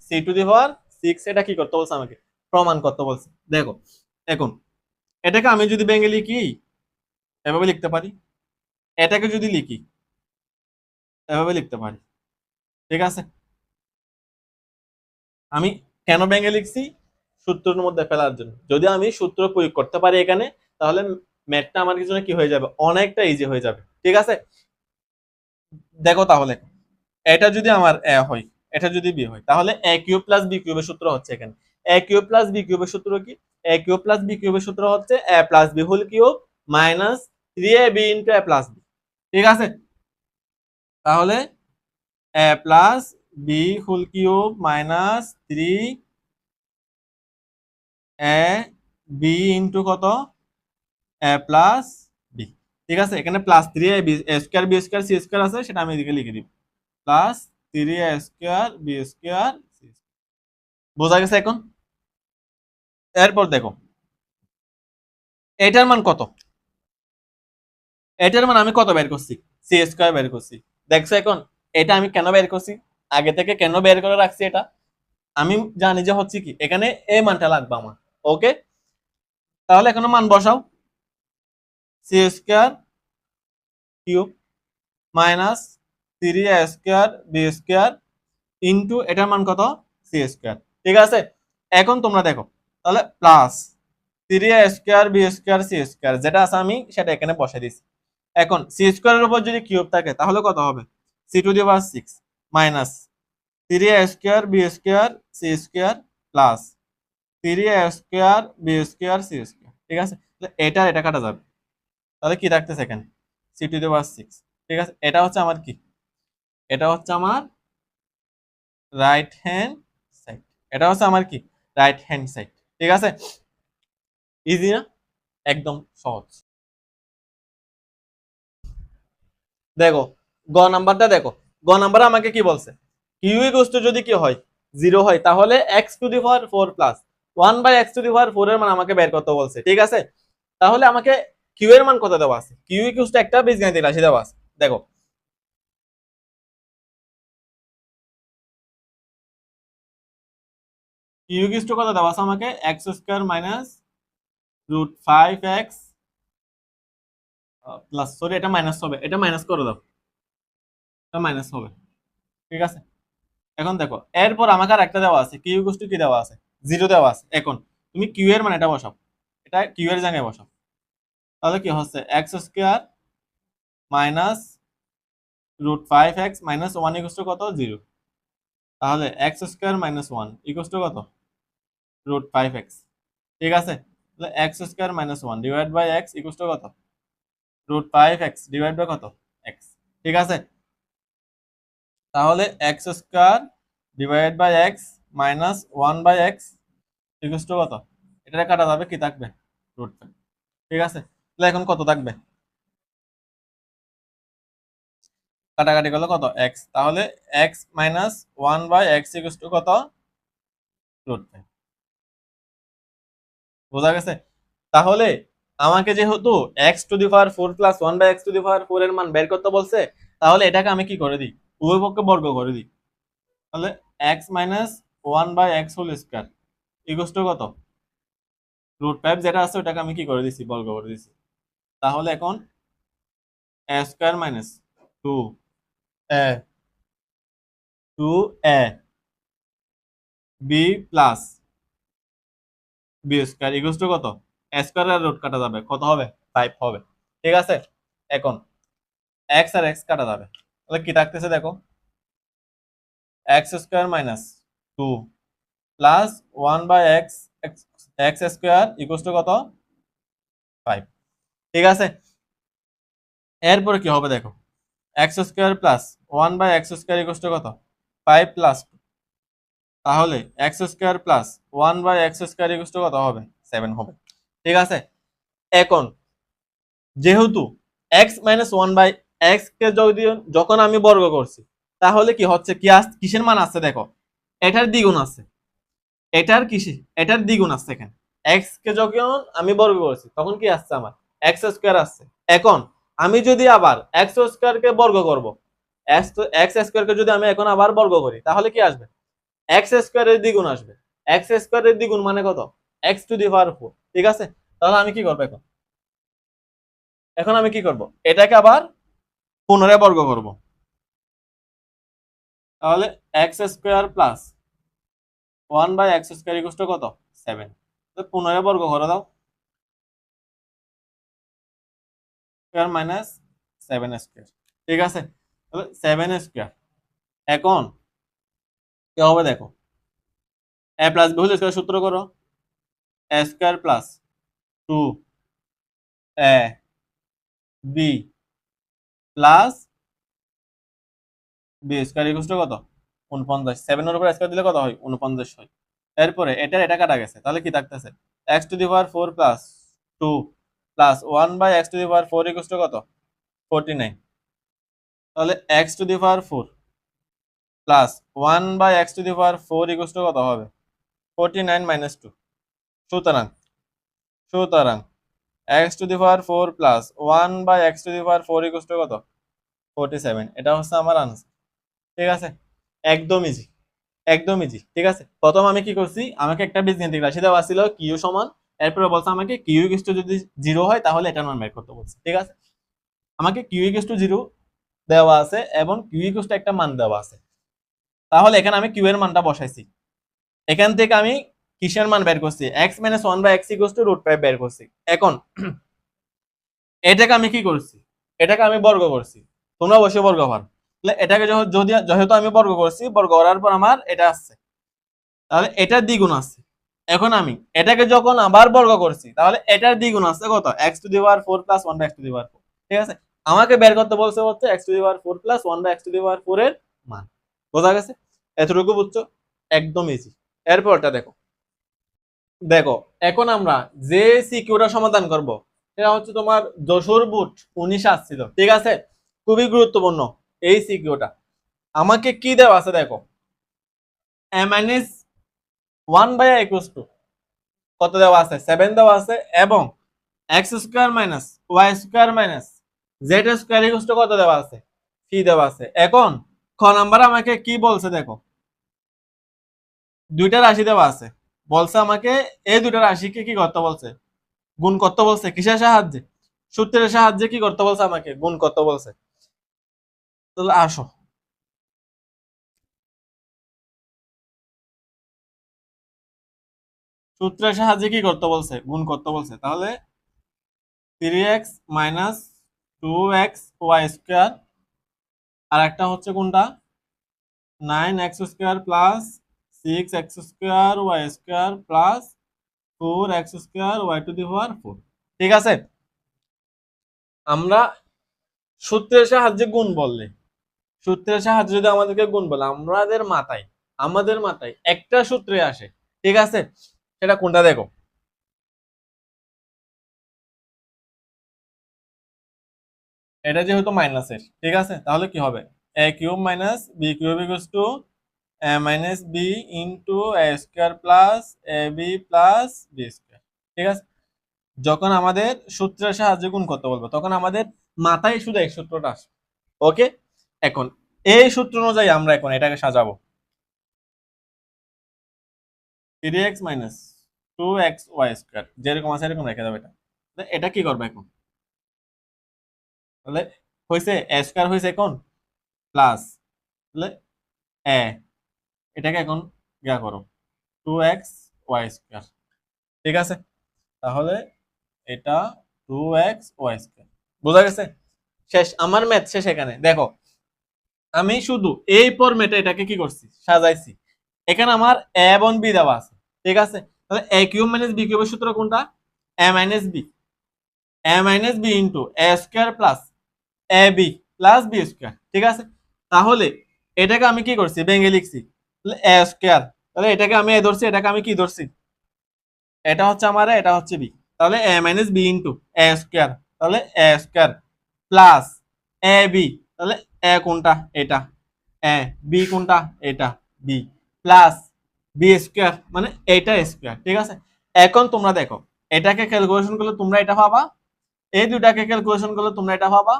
c টু দি পাওয়ার 6 এটা কি করতে বলছে আমাকে প্রমাণ করতে বলছে। দেখো এখন এটাকে আমি যদি ভেঙে লিখি এভাবে লিখতে পারি, এটাকে যদি লিখি এভাবে লিখতে পারি। ঠিক আছে, আমি কেন ভেঙে লিখছি সূত্রের মধ্যে ফেলার জন্য। যদি আমি সূত্র প্রয়োগ করতে পারি এখানে, তাহলে ম্যাথটা আমার জন্য কি হয়ে যাবে অনেকটা ইজি হয়ে যাবে। ঠিক আছে, দেখো তাহলে এটা যদি আমার এ হয়, এটা যদি বি হয়, তাহলে এ কিউব প্লাস বি কিউবের সূত্র হচ্ছে এখানে এ কিউব প্লাস বি কিউবের সূত্র কি, এ কিউব প্লাস বি কিউবের সূত্র হচ্ছে a plus b whole cube minus 3ab into a plus b. ঠিক আছে, তাহলে a plus b whole cube minus 3 A b into কত এ প্লাস বি। ঠিক আছে, এখানে plus 3 a square b square c square আছে, সেটা আমি এদিকে লিখে দিব plus 3a square b square c. বোঝা গেছে এখন? এরপর দেখো এটার মান কত, এটার মান আমি কত বের করছি সি স্কয়ার বের করছি। দেখছো এখন এটা আমি কেন বের করছি, আগে থেকে কেন বের করে রাখছি, এটা আমি জানি যে হচ্ছে কি এখানে এই মানটা লাগবে আমার। ওকে, তাহলে এখানে মান বসাও, c square cube minus 3a square b square into এটার মান কত সি স্কয়ার। ঠিক আছে, এখন তোমরা দেখো তাহলে plus 3a square b square c square যেটা আছে আমি সেটা এখানে বসাই দিছি। এখন সি স্কয়ারের উপর যদি কিউব থাকে তাহলে কত হবে c to the power 6 minus 3a square b square c square plus 3a square b square c square. ঠিক আছে, এটা এটা কাটা যাবে, তাহলে কি থাকতেছে এখানে সি টু দি পাওয়ার 6। ঠিক আছে, এটা হচ্ছে আমার কি, এটা হচ্ছে আমার রাইট হ্যান্ড সাইড, এটা হচ্ছে আমার কি রাইট হ্যান্ড সাইড। ঠিক আছে, ইজি না, একদম সহজ। দেখো গ নাম্বারটা দেখো, গ নাম্বার আমাকে কি বলছে, কিউ ইকুয়াল টু যদি কি হয় 0 হয়, তাহলে x to the power 4 plus 1 by x to the power 4 এর মান আমাকে বের করতে বলছে। ঠিক আছে, তাহলে আমাকে কিউ এর মান কত দেওয়া আছে, কিউ ইকুয়াল টু একটা বীজগাণিতিক রাশি দেওয়া আছে। দেখো কিউ ইকুয়াল টু কত দেওয়া আছে আমাকে x square minus root 5x plus, sorry এটা মাইনাস হবে, এটা মাইনাস করে দাও, এটা মাইনাস হবে। ঠিক আছে, এখন দেখো এরপর আমাকে আর একটা দেওয়া আছে, কিউ ইকুয়াল টু কি দেওয়া আছে 0 দেওয়া আছে। এখন তুমি কিউ এর মান এটা বসাও, এটা কিউ এর জায়গায় বসাও, তাহলে কি হচ্ছে x square minus root 5x minus 1 equal to কত 0। তাহলে x square minus 1 equal to কত রুট 5x। ঠিক আছে, তাহলে x square minus 1 divide by x equal to কত রুট 5x ডিভাইড বাই কত এক্স। ঠিক আছে, তাহলে x square divide by x minus 1 by x equal to কত, এটা কাটা যাবে কি থাকবে রুট 5। ঠিক আছে, তাহলে এখন কত থাকবে, কাটাকাটি করলে কত এক্স, তাহলে x minus 1 by x equal to কত রুট 5। বোঝা গেছে? তাহলে আমাকে যেহেতু x to the power 4 plus 1 by x to the power 4 এর মান বের করতে বলছে, তাহলে এটাকে আমি কি করে দিই উভয় পক্ষে বর্গ করে দিই। তাহলে x minus 1 by x whole square equal to কত রুট 5 যেটা আছে ওটাকে আমি কি করে দিছি বর্গ করে দিছি। তাহলে এখন a square minus 2 a 2a b plus b square equal to কত এ স্কয়ার আর রুট কাটা যাবে কত হবে 5 হবে। ঠিক আছে, এখন x আর x কাটা যাবে, তাহলে কি থাকতেছে দেখো, x square minus 2 plus 1/x x square equal to কত, 5। ঠিক আছে, এরপরে কি হবে দেখো, x square plus 1/x square equal to কত, 5 প্লাস, তাহলে x square plus 1/x square equal to কত হবে, 7 হবে। ঠিক আছে, এখন যেহেতু এক্স মাইনাস 1/x কে যদি যখন আমি বর্গ করছি, তাহলে কি হচ্ছে, কিসের মান আছে দেখো, এটার দ্বিগুণ আছে, এটার দ্বিগুণ আছে এখানে। এক্স কে যখন আমি বর্গ করছি তখন কি আসছে আমার, এক্স স্কোয়ার আসছে। এখন আমি যদি আবার এক্স স্কোয়ার কে বর্গ করব, এক্স স্কোয়ার কে যদি আমি এখন আবার বর্গ করি, তাহলে কি আসবে, এক্স স্কোয়ারের দ্বিগুণ আসবে। এক্স স্কোয়ারের দ্বিগুণ মানে কত, এক্স টু দি পাওয়ার 4। ঠিক আছে, তাহলে আমি কি করবো এখন, আমি কি করব, এটাকে আবার পুনরায় বর্গ করব। তাহলে x square plus 1/x square equal to কত, 7। তো পুনরায় বর্গ করে দাও, স্কোয়ার মাইনাস 7 স্কোয়ার। ঠিক আছে, তাহলে 7 স্কোয়ার। এখন কি হবে দেখো, a plus b whole square সূত্র করো, এ square plus 2 a b plus B square equal to কত, 49। 7 এর উপর স্কোয়ার দিলে কত হয়, 49 হয়। এরপরে এটা কাটা গেছে, তাহলে কি থাকতেছে, x to the power 4 plus 2 plus 1/x to the power 4 equal to কত, 49। তাহলে x to the power 4 plus 1/x to the power 4 equal to কত হবে, 49 মাইনাস 2। সুতরাং সুতরাং x to the power 4 plus 1/x to the power 4 equal to কত, 47। এটা হচ্ছে আমার আনসার। ঠিক আছে, একদম ইজি, একদম ইজি। ঠিক আছে, প্রথম আমি কি করছি, আমাকে একটা বীজগাণিতিক রাশি দেওয়া ছিল কিউ সমান, এরপরে বলছে আমাকে কিউ ইকুয়াল টু যদি 0 হয় তাহলে এটার মান বের করতে বলছে। ঠিক আছে, আমাকে কিউ ইকুয়াল টু 0 দেওয়া আছে এবং কিউ ইকুয়াল টু একটা মান দেওয়া আছে। তাহলে এখানে আমি কিউ এর মানটা বসাইছি, এখান থেকে আমি কিসের মান বের করছি, x minus 1/x equal to √5 বের করছি। এখন এটাকে আমি কি করছি, এটাকে আমি বর্গ করছি, তোমরা অবশ্যই বর্গ পারো। তাহলে এটাকে যেহেতু আমি বর্গ করছি, বর্গ করার পর আমার এটা আসছে, তাহলে এটার দ্বিগুণ আছে। এখন আমি এটাকে যখন আবার বর্গ করছি, তাহলে এটার দ্বিগুণ আছে কত, x to the power 4 plus 1/x to the power 4। ঠিক আছে, আমাকে বের করতে বলছে হচ্ছে x to the power 4 plus 1/x to the power 4 এর মান। বোঝা গেছে, এতটুকু বুঝছো, একদম ইজি। এরপরটা দেখো, এখন আমরা যে সিকিউটা সমাধান করব, সেটা হচ্ছে তোমার যশোর বুট 19 আসছিল। ঠিক আছে, খুবই গুরুত্বপূর্ণ এই সিকিউটা। আমাকে কি দেওয়া আছে দেখো, a minus 1/i equals to কত দেওয়া আছে, 7 দেওয়া আছে, এবং x square minus y square minus z square equals to কত দেওয়া আছে, 3 দেওয়া আছে। এখন খ নাম্বার আমাকে কি বলছে দেখো, দুইটা রাশি দেওয়া আছে, বলছে আমাকে এই দুইটা রাশিকে কি করতে বলছে, গুণ করতে বলছে। কিসের সাহায্যে, সূত্রের সাহায্যে কি করতে বলছে, আমাকে গুণ করতে বলছে। তাহলে আসো, সূত্রের সাহায্যে কি করতে বলছে, গুণ করতে বলছে। তাহলে 3x minus 2x Y square, আর একটা হচ্ছে কোনটা, 9x square plus 6x square y square plus 4x square y to the power 4। ঠিক আছে, আমরা সূত্রের সাহায্যে গুণ বললে, সূত্রের সাহায্যে যদি আমাদেরকে গুণ বলে, আমাদের মাথায় একটা সূত্রে আসে। ঠিক আছে, সেটা কোনটা দেখো, এটা যেহেতু মাইনাসের, ঠিক আছে, তাহলে কি হবে, a cube minus b cube equals to a minus b into a square plus a b plus b square. ঠিক আছে, যখন আমাদের সূত্রের সাহায্যে গুণ করতে বলবো, তখন আমাদের মাথায় শুধু এই সূত্রটা আসবে। ওকে, এখন এই সূত্র অনুযায়ী আমরা এখন এটাকে সাজাবো, 3x minus 2x Y square যেরকম আছে এরকম রেখে দেবো। এটা কি করবো এখন, তাহলে হয়েছে a স্কয়ার হয়েছে এখন প্লাস, তাহলে a, এটাকে এখন ইয়া করো 2x ওয়াই স্কয়ার। ঠিক আছে, তাহলে এটা 2x ওয়াই স্কয়ার। বোঝা গেছে, শেষ, আমার ম্যাথ শেষ। এখানে দেখো, আমি শুধু এই ফরম্যাটে এটাকে কি করছি, সাজাইছি। এখানে আমার এ এবং বি দেওয়া আছে, ঠিক আছে। তাহলে এ কিউব মাইনাস বি কিউবের সূত্র কোনটা? এ মাইনাস বি, এ মাইনাস বি ইন্টু এ স্কোয়ার প্লাস এ বি প্লাস বি স্কোয়ার, ঠিক আছে। তাহলে এটাকে আমি কি করছি, ভেঙে লিখছি। তাহলে এ স্কোয়ার, তাহলে এটাকে আমি এ ধরছি, এটাকে আমি কি ধরছি, এটা হচ্ছে আমার এ, এটা হচ্ছে বি। তাহলে a minus B into A square, তাহলে a square plus A B, তাহলে এ কোনটা, এটা এ, বি কোনটা, এটা বি, প্লাস বি স্কোয়ার মানে এটা স্কোয়ার, ঠিক আছে। এখন তোমরা দেখো, এটাকে ক্যালকুলেশন করলে তোমরা এটা পাবা, এই দুটাকে ক্যালকুলেশন করলে তোমরা এটা পাবা,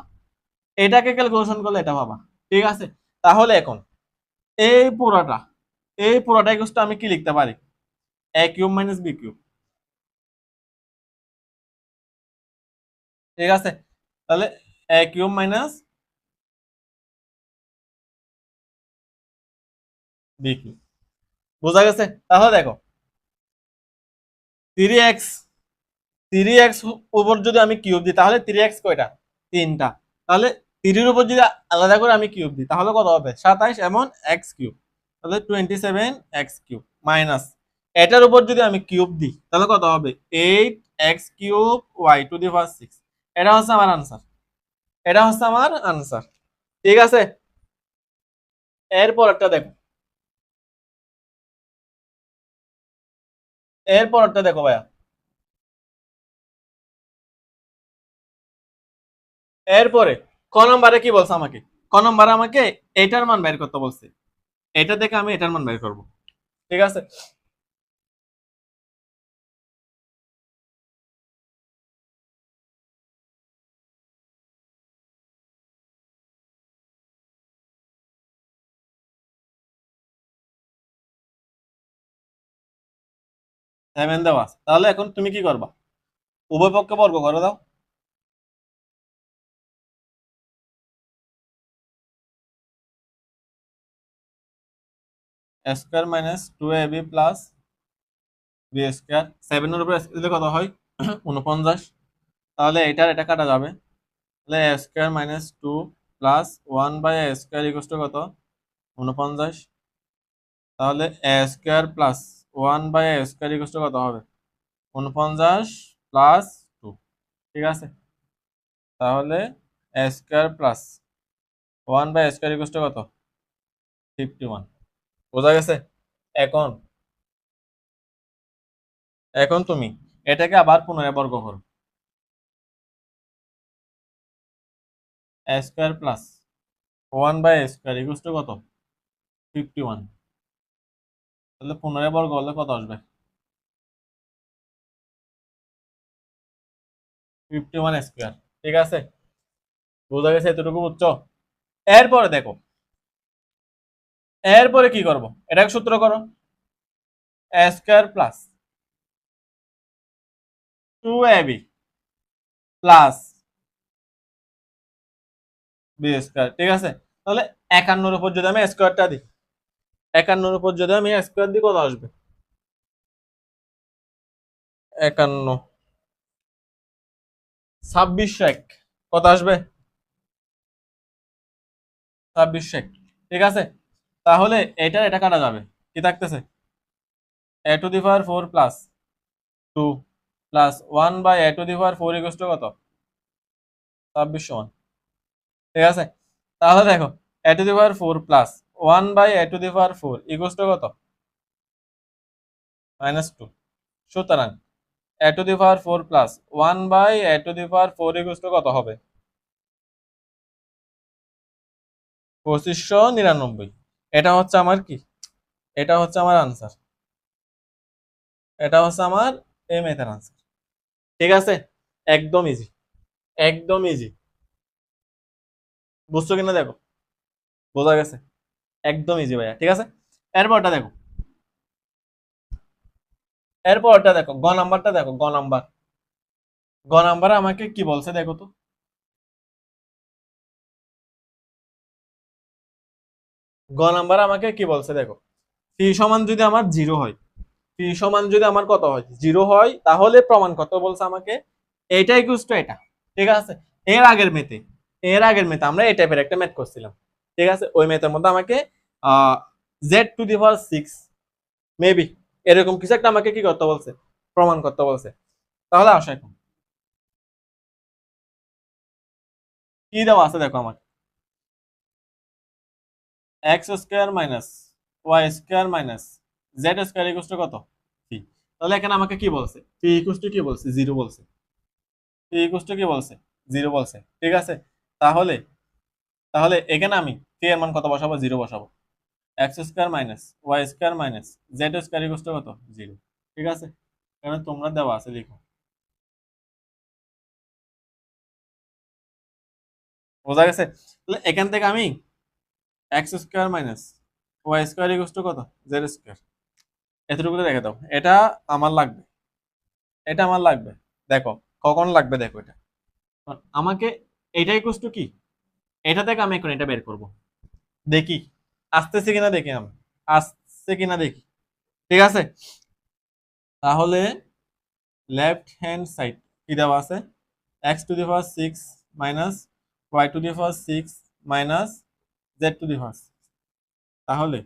এটাকে ক্যালকুলেশন করলে এটা পাবা, ঠিক আছে। তাহলে এখন এই পুরোটা, এই পুরোটা ইকুয়াল টু আমি কি লিখতে পারি, এ কিউব মাইনাস বি কিউব, ঠিক আছে। তাহলে a cube minus b cube, বোঝা গেছে। তাহলে দেখো 3x, 3x উপর যদি আমি কিউব দিই তাহলে 3x কয়টা, তিনটা। তাহলে 3 এর উপর যদি আলাদা করে আমি কিউব দিই তাহলে কত হবে, 27 এমন x কিউব, তাহলে 27x কিউব মাইনাস এটার উপর যদি আমি কিউব দিই তাহলে কত হবে, 8x cube y to the power 6। এটা হচ্ছে আমার আনসার, এটা হচ্ছে আমার আনসার, ঠিক আছে। এরপর একটা দেখো, এরপর একটা দেখো ভাইয়া, এরপরে ক নম্বরে কি বলছে আমাকে, ক নম্বরে আমাকে এটার মান বের করতে বলছে, এটা থেকে আমি এটার মান বের করব, ঠিক আছে। সেভেন দেওয়া আছে, তাহলে এখন তুমি কি করবা, উভয় পক্ষে বর্গ করে দাও। Square minus 2ab plus B square, 7 এর উপর দিলে কত হয় 49, তাহলে এটার এটা কাটা যাবে, তাহলে a square minus 2 plus 1 by a square equal to কত 49, তাহলে a square plus 1 by a square equal to কত হবে 49 প্লাস 2, ঠিক আছে। তাহলে a square plus 1 by a square equal to কত 51, বোঝা গেছে। এখন, এখন তুমি এটাকে আবার পুনরায় বর্গ করো, এ square plus 1 by a square equal to কত 51, তাহলে পুনরায় বর্গ হলে কত আসবে 51 স্কোয়ার, ঠিক আছে। বোঝা গেছে, এতটুকু বুঝছো। এরপরে দেখো, এরপরে কি করব, এটাকে সূত্র করো, এ square plus 2ab plus B square, ঠিক আছে। তাহলে 51 উপর যদি আমি স্কোয়ারটা দিই, 51 উপর যদি আমি স্কোয়ার দিই কত আসবে 51 2601, কত আসবে 2601, ঠিক আছে। তাহলে এটা এটা কাটা যাবে, কি থাকতেছে A to the power 4 plus 2 plus 1 by A to the power 4 equal to কত 2601, ঠিক আছে। তাহলে দেখো A to the power 4 plus 1 by A to the power 4 equal to কত -2, সুতরাং A to the power 4 plus 1 by A to the power 4 equal to কত হবে 2599। এটা হচ্ছে আমার কি, এটা হচ্ছে আমার আনসার, এটা হচ্ছে আমার এই ম্যাথের আনসার, ঠিক আছে। একদম ইজি, একদম ইজি, বুঝছো কিনা দেখো, বোঝা গেছে, একদম ইজি ভাইয়া, ঠিক আছে। এরপরটা দেখো, এরপরটা দেখো, গ নাম্বারটা দেখো, গ নাম্বার, গ নাম্বার আমাকে কি বলছে দেখো তো, গ নাম্বার আমাকে কি বলছে দেখো, পি সমান যদি আমার জিরো হয়, পি সমান যদি আমার কত হয় জিরো হয়, তাহলে প্রমাণ কত বলছে আমাকে, এইটা ইকুয়াল টু এটা, ঠিক আছে। এর আগের মেতে, এর আগের মেতে আমরা এই টাইপের একটা ম্যাথ করছিলাম, ঠিক আছে, ওই ম্যাথের মধ্যে আমাকে z⁶ মেবি এরকম কিছু একটা আমাকে কি করতে বলছে, প্রমাণ করতে বলছে। তাহলে আসো এখন কি দেওয়া আছে দেখো আমাকে, x² - y² - z² কত 3। তাহলে এখানে আমাকে কি বলছে, 3 কি বলছে 0 বলছে, 3 কি বলছে 0 বলছে, ঠিক আছে। তাহলে তাহলে এখানে আমি 3 এর মান কত বসাবো, 0 বসাবো। x² - y² - z² কত 0, ঠিক আছে। এখানে তোমরা দেওয়া আছে লিখো, বোঝা গেছে। তাহলে এখান থেকে আমি x² - y² কত z², এতটুকু রেখে দাও। এটা আমার লাগবে, এটা আমার লাগবে। দেখো কখন লাগবে, দেখো এটা আমাকে, এটা ইকুয়াল টু কি, এটা থেকে আমি এখন এটা বের করব, দেখি আসতেছে কিনা, দেখি আমি আসছে কিনা দেখি, ঠিক আছে। তাহলে লেফট হ্যান্ড সাইড কি দেওয়া আছে, x⁶ minus y⁶ minus z⁶, তাহলে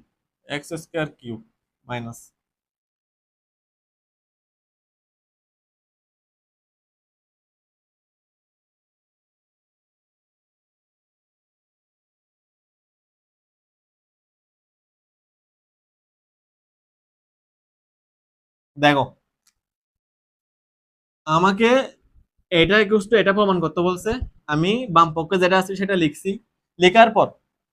x² মাইনাস, দেখো আমাকে এটা ইকুয়াল টু এটা প্রমাণ করতে বলছে। আমি বাম পক্ষে যেটা আছে সেটা লিখছি, লেখার পর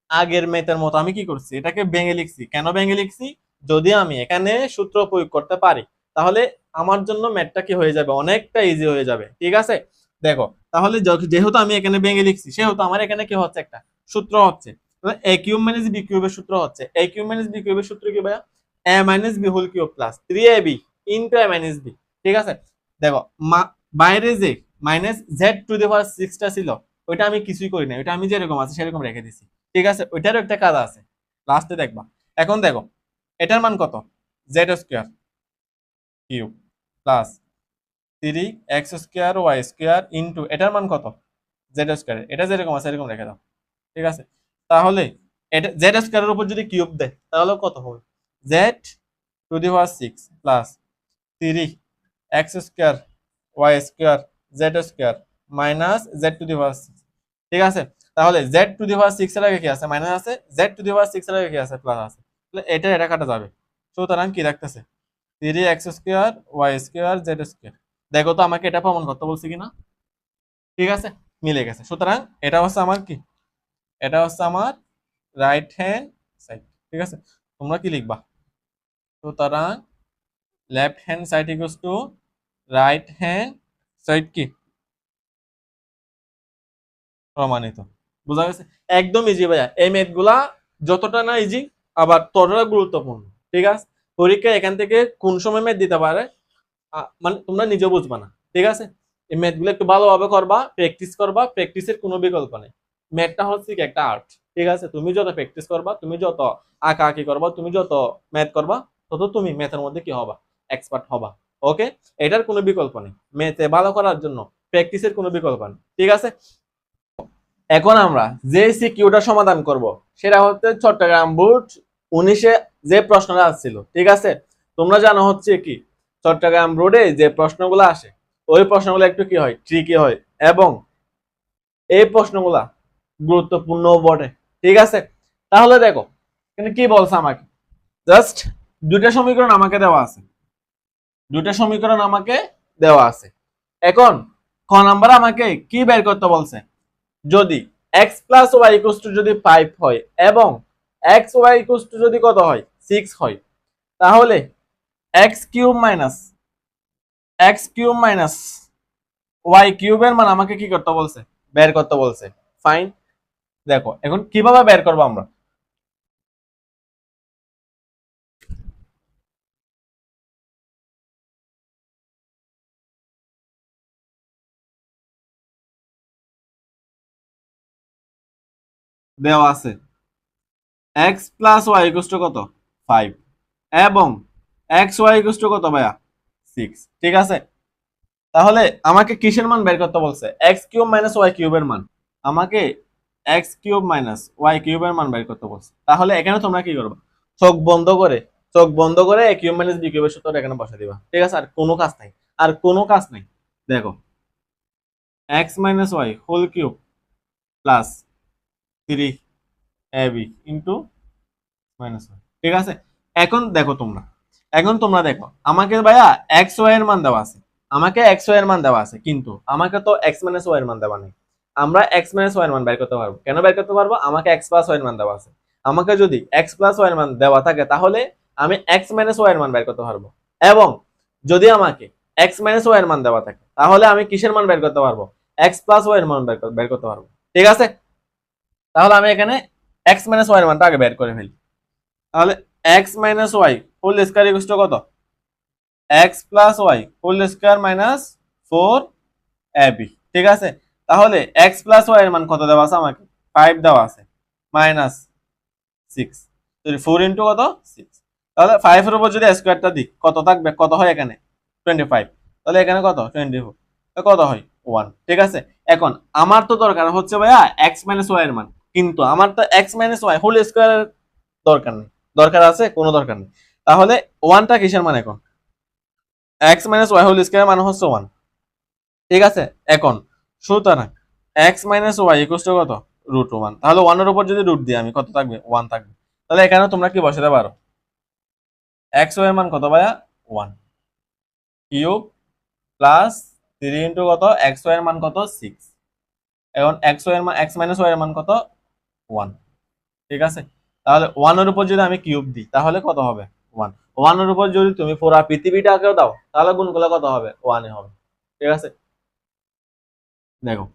আগের মেথের মতো আমি কি করছি, এটাকে ভেঙে লিখছি। কেন ভেঙে লিখছি, যদি আমি এখানে সূত্র প্রয়োগ করতে পারি তাহলে আমার জন্য ম্যাথটা কি হয়ে যাবে, অনেকটা ইজি হয়ে যাবে, ঠিক আছে। দেখো তাহলে যেহেতু আমি এখানে ভেঙে লিখছি সেহেতু আমার এখানে কি হচ্ছে, একটা সূত্র হচ্ছে a³ - b³ সূত্র হচ্ছে, a³ - b³ সূত্র কি ভাইয়া, a - b³ plus 3ab into a - b, ঠিক আছে। দেখো বাইরে যে -z⁶ ছিল ওইটা আমি কিছুই করি না, ওইটা আমি যেরকম আছে সেরকম রেখে দিছি, ঠিক আছে। ওইটারও একটা কাজ আছে, লাস্টে দেখবা। এখন দেখো এটার মান কত, z² cube plus 3x² into এটার মান কত, z², এটা যেরকম আছে এরকম রেখে দাও, ঠিক আছে। তাহলে এটা z² এর উপর যদি কিউব দেয় তাহলে কত হবে, z⁶ plus 3x² y² z² minus z⁶, ঠিক আছে। তাহলে z⁶ এর আগে কি আছে, মাইনাস আছে, z⁶ এর আগে কি আছে, প্লাস আছে। তাহলে এটা কাটা যাবে, সুতরাং কি রাখতেছে 3x² y² z²। দেখো তো আমাকে এটা প্রমাণ করতে বলছে কিনা, ঠিক আছে, মিলে গেছে। সুতরাং এটা হচ্ছে আমার কি, এটা হচ্ছে আমার রাইট হ্যান্ড সাইড, ঠিক আছে। তোমরা কি লিখবা, সুতরাং left hand side equals to right hand side কি প্রমাণিত, বোঝা গেছে। একদম ইজি ভাইয়া, এই ম্যাথ গুলা যতটা না ইজি আবার ততটা গুরুত্বপূর্ণ, ঠিক আছে। পরীক্ষা এখান থেকে কোন সময় ম্যাথ দিতে পারে মানে তোমরা নিজে বুঝবা না, ঠিক আছে। এই ম্যাথ গুলো একটু ভালোভাবে করবা, প্র্যাকটিস করবা, প্র্যাকটিসের কোনো বিকল্প নেই। ম্যাথটা হচ্ছে কি একটা আর্ট, ঠিক আছে। তুমি যত প্র্যাকটিস করবা, তুমি যত আঁকা আঁকি করবা, তুমি যত ম্যাথ করবা, তত তুমি ম্যাথের মধ্যে কি হবা, এক্সপার্ট হবা। ওকে, এটার কোনো বিকল্প নেই, ম্যাথে ভালো করার জন্য প্র্যাকটিসের কোনো বিকল্প নেই, ঠিক আছে। এখন আমরা যে সিকিউটা সমাধান করব সেটা হচ্ছে চট্টগ্রাম বোর্ড 19-এ যে প্রশ্নটা আসছিল, ঠিক আছে। তোমরা জানো হচ্ছে কি চট্টগ্রাম বোর্ডে যে প্রশ্নগুলো আসে ওই প্রশ্নগুলো একটু কি হয়, ট্রিকি হয়, এবং এই প্রশ্নগুলা গুরুত্বপূর্ণ বটে, ঠিক আছে। তাহলে দেখো এখানে কি বলছে আমাকে, জাস্ট দুইটা সমীকরণ আমাকে দেওয়া আছে, দুইটা সমীকরণ আমাকে দেওয়া আছে। এখন ক নাম্বার আমাকে কি বের করতে বলছে, যদি x plus y equal to যদি 5 হয় এবং x y ইকুয়াল টু যদি কত হয় 6 হয়, তাহলে x³ - y³ এর মান আমাকে কি করতে বলছে, বের করতে বলছে। ফাইন, দেখো এখন কিভাবে বের করব আমরা, দেওয়া আছে x plus y equal to কত 5 এবং xy ইকুয়াল টু কত ভাইয়া 6, ঠিক আছে। তাহলে আমাকে কিসের মান বের করতে বলছে, x³ - y³ এর মান। আমাকে এক্স কিউব মাইনাস ওয়াই কিউবের মান বের করতে বলছে। তাহলে এখানে তোমরা কি করবে, চোখ বন্ধ করে এ কিউব মাইনাস বি কিউবের সূত্রটা এখানে বসা দিবা। ঠিক আছে, আর কোনো কাজ নাই, আর কোনো কাজ নাই। দেখো x minus Y whole cube plus 3ab into minus y. ঠিক আছে, এখন তোমরা দেখো আমাকে ভাইয়া এক্স ওয়াই এর মান দেওয়া আছে, কিন্তু আমাকে তো এক্স মাইনাস ওয়াই এর মান দেওয়া নেই। আমরা এক্স মাইনাস ওয়াই এর মান বের করতে পারবো, কেন বের করতে পারবো, আমাকে এক্স প্লাস ওয়াই এর মান দেওয়া আছে। আমাকে যদি এক্স প্লাস ওয়াই এর মান দেওয়া থাকে তাহলে আমি এক্স মাইনাস ওয়াই এর মান বের করতে পারবো, এবং যদি আমাকে এক্স মাইনাস ওয়াই এর মান দেওয়া থাকে তাহলে আমি কিসের মান বের করতে পারবো, এক্স প্লাস ওয়াই এর মান বের করতে পারবো। ঠিক আছে, তাহলে আমি এখানে এক্স মাইনাস ওয়াই এর মানটা আগে বের করে ফেলি। তাহলে x minus Y whole square equal to কত, X plus Y whole square minus 4ab। ঠিক আছে, তাহলে এক্স প্লাস ওয়াই এর মান কত দেওয়া আছে, আমাকে 5 দেওয়া আছে, মাইনাস 6, যদি 4 ইন্টু কত 6, তাহলে 5 এর উপর যদি স্কয়ারটা দিই কত থাকবে, কত হয় এখানে 25, তাহলে এখানে কত 24, কত হয় 1। ঠিক আছে, এখন আমার তো দরকার হচ্ছে ভাইয়া এক্স মাইনাস ওয়াই এর মান, কিন্তু আমার তো x minus Y whole square দরকার নেই, দরকার আছে কোনো দরকার নেই। তাহলে ওয়ানটা কিসের মান, এখন x minus Y whole square মানে হচ্ছে 1। ঠিক আছে, এখন সুতরাং x minus y equal to কত, √1। তাহলে 1 এর উপর যদি রুট দিই আমি কত থাকবে 1 থাকবে। তাহলে এখানে তোমরা কি বসাতে পারো, এক্স ওয়াই এর মান কত ভাইয়া 1 কিউব প্লাস 3 ইন্টু কত এক্স ওয়াই এর মান কত 6, এখন এক্স ওয়াই এর মান এক্স মাইনাস ওয়াই এর মান কত 1। ঠিক আছে, তাহলে 1 এর উপর যদি আমি কিউব দিই তাহলে কত হবে 1, 1 এর উপর যদি তুমি পুরো পৃথিবীটাকেও দাও তাহলে গুণ করলে কত হবে 1 এ হবে। ঠিক আছে, দেখো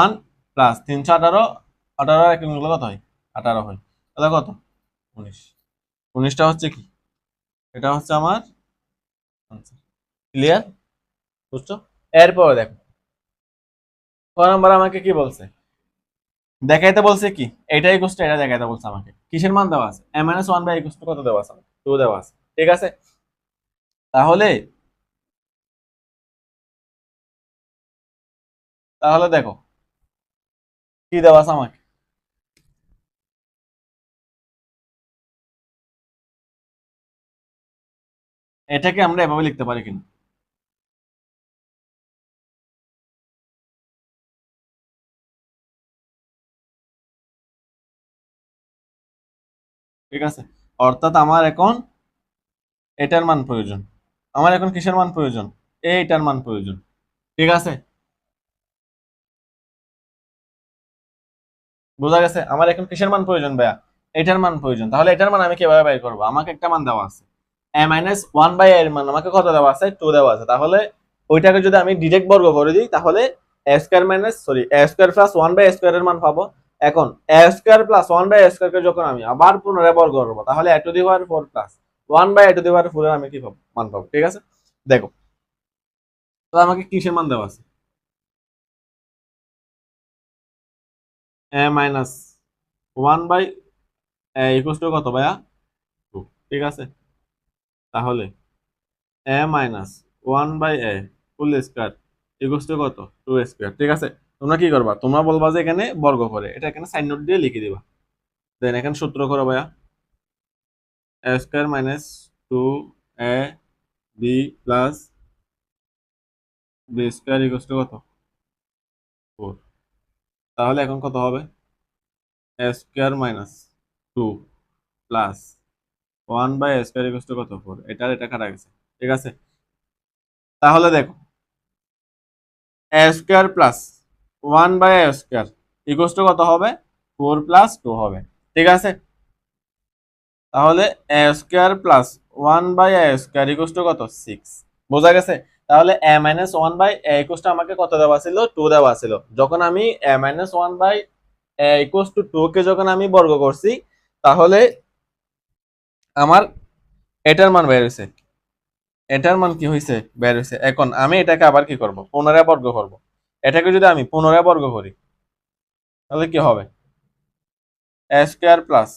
1 প্লাস 318, 18 এক গুণ করলে কত হয় 18 হয়, তাহলে কত 19, 19টা হচ্ছে কি, এটা হচ্ছে আমার আনসার। ক্লিয়ার, বুঝছো? এরপরে দেখো 6 নাম্বার আমাকে কি বলছে, দেখাইতে বলছে কি এটাই কোশ্চেন, এটা দেখাইতে বলছে আমাকে কিসের মান দেওয়া আছে, a - 1 বাই ইকুয়াল টু কত দেওয়া আছে, 2 দেওয়া আছে। ঠিক আছে, তাহলে তাহলে দেখো কি দেওয়া আছে আমাকে, এটাকে আমরা এভাবে লিখতে পারি কিনা, ঠিক আছে, অর্থাৎ আমার এখন এটার মান প্রয়োজন, আমার এখন কিসের মান প্রয়োজন, এইটার মান প্রয়োজন। ঠিক আছে, বোঝা গেছে, আমার এখন কিসের মান প্রয়োজন ভাইয়া, এটার মান প্রয়োজন। তাহলে এটার মান আমি কিভাবে বের করবো, আমাকে একটা মান দেওয়া আছে a - 1 বাই এর মান আমাকে কত দেওয়া আছে 2 দেওয়া আছে, তাহলে ওইটাকে যদি আমি ডিরেক্ট বর্গ করে দিই তাহলে a square minus sorry a square plus 1 by a square এর মান পাবো। এখন a square plus 1 by a square কে যখন আমি আবার পুনরায় বর্গ করব তাহলে a to the power 4 plus 1 by a to the power 4 এর আমি কি পাবো, মান পাবো। ঠিক আছে, দেখো তো আমাকে কিসের মান দেওয়া আছে, a minus 1 by a equal to কত ভাইয়া 2। ঠিক আছে, তাহলে a minus 1 by a full square equal to কত 2 স্কয়ার। ঠিক আছে, তোমরা কি করবা, তোমরা বলবা যে এখানে বর্গ করে, এটা এখানে সাইন নোট দিয়ে লিখে দিবা। দেন এখানে সূত্র করো ভাইয়া, a square minus 2 a b plus b square equal to কত 4। তাহলে এখন কত হবে, a square minus 2 plus 1 by a square equal to কত 4, এটা কাটা গেছে। ঠিক আছে, তাহলে দেখো a square plus 1 by a square equal to কত হবে 4 প্লাস 2 হবে। ঠিক আছে, তাহলে a square plus 1 by a square equal to কত 6, বোঝা গেছে। তাহলে a minus 1 by a equal to আমাকে কত দেওয়া ছিল 2 দেওয়া ছিল, যখন আমি a minus 1 by a equal to 2 কে যখন আমি বর্গ করছি তাহলে আমার এটার মান বের হয়েছে, এটার মান কি হয়েছে বের হয়েছে। এখন আমি এটাকে আবার কি করব, পুনরায় বর্গ করব। এটাকে যদি আমি পুনরায় বর্গ করি তাহলে কি হবে, a square plus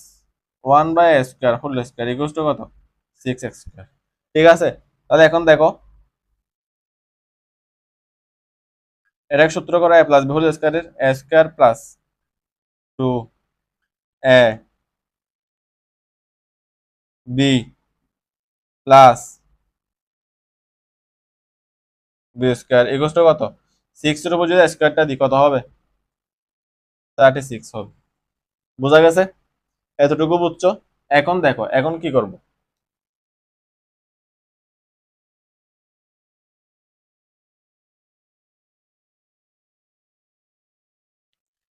1 by a square whole square equal to কত 6x স্কয়ার। ঠিক আছে, তাহলে এখন দেখো এটা সূত্র করা a প্লাস b হোল স্কয়ারের a square plus 2 a b plus b square equal to কত? 6 এর উপর যদি স্কয়ারটা দিই কত হবে? 36 হবে। বোঝা গেছে? এতটুকু বুঝছো? এখন দেখো এখন কি করব?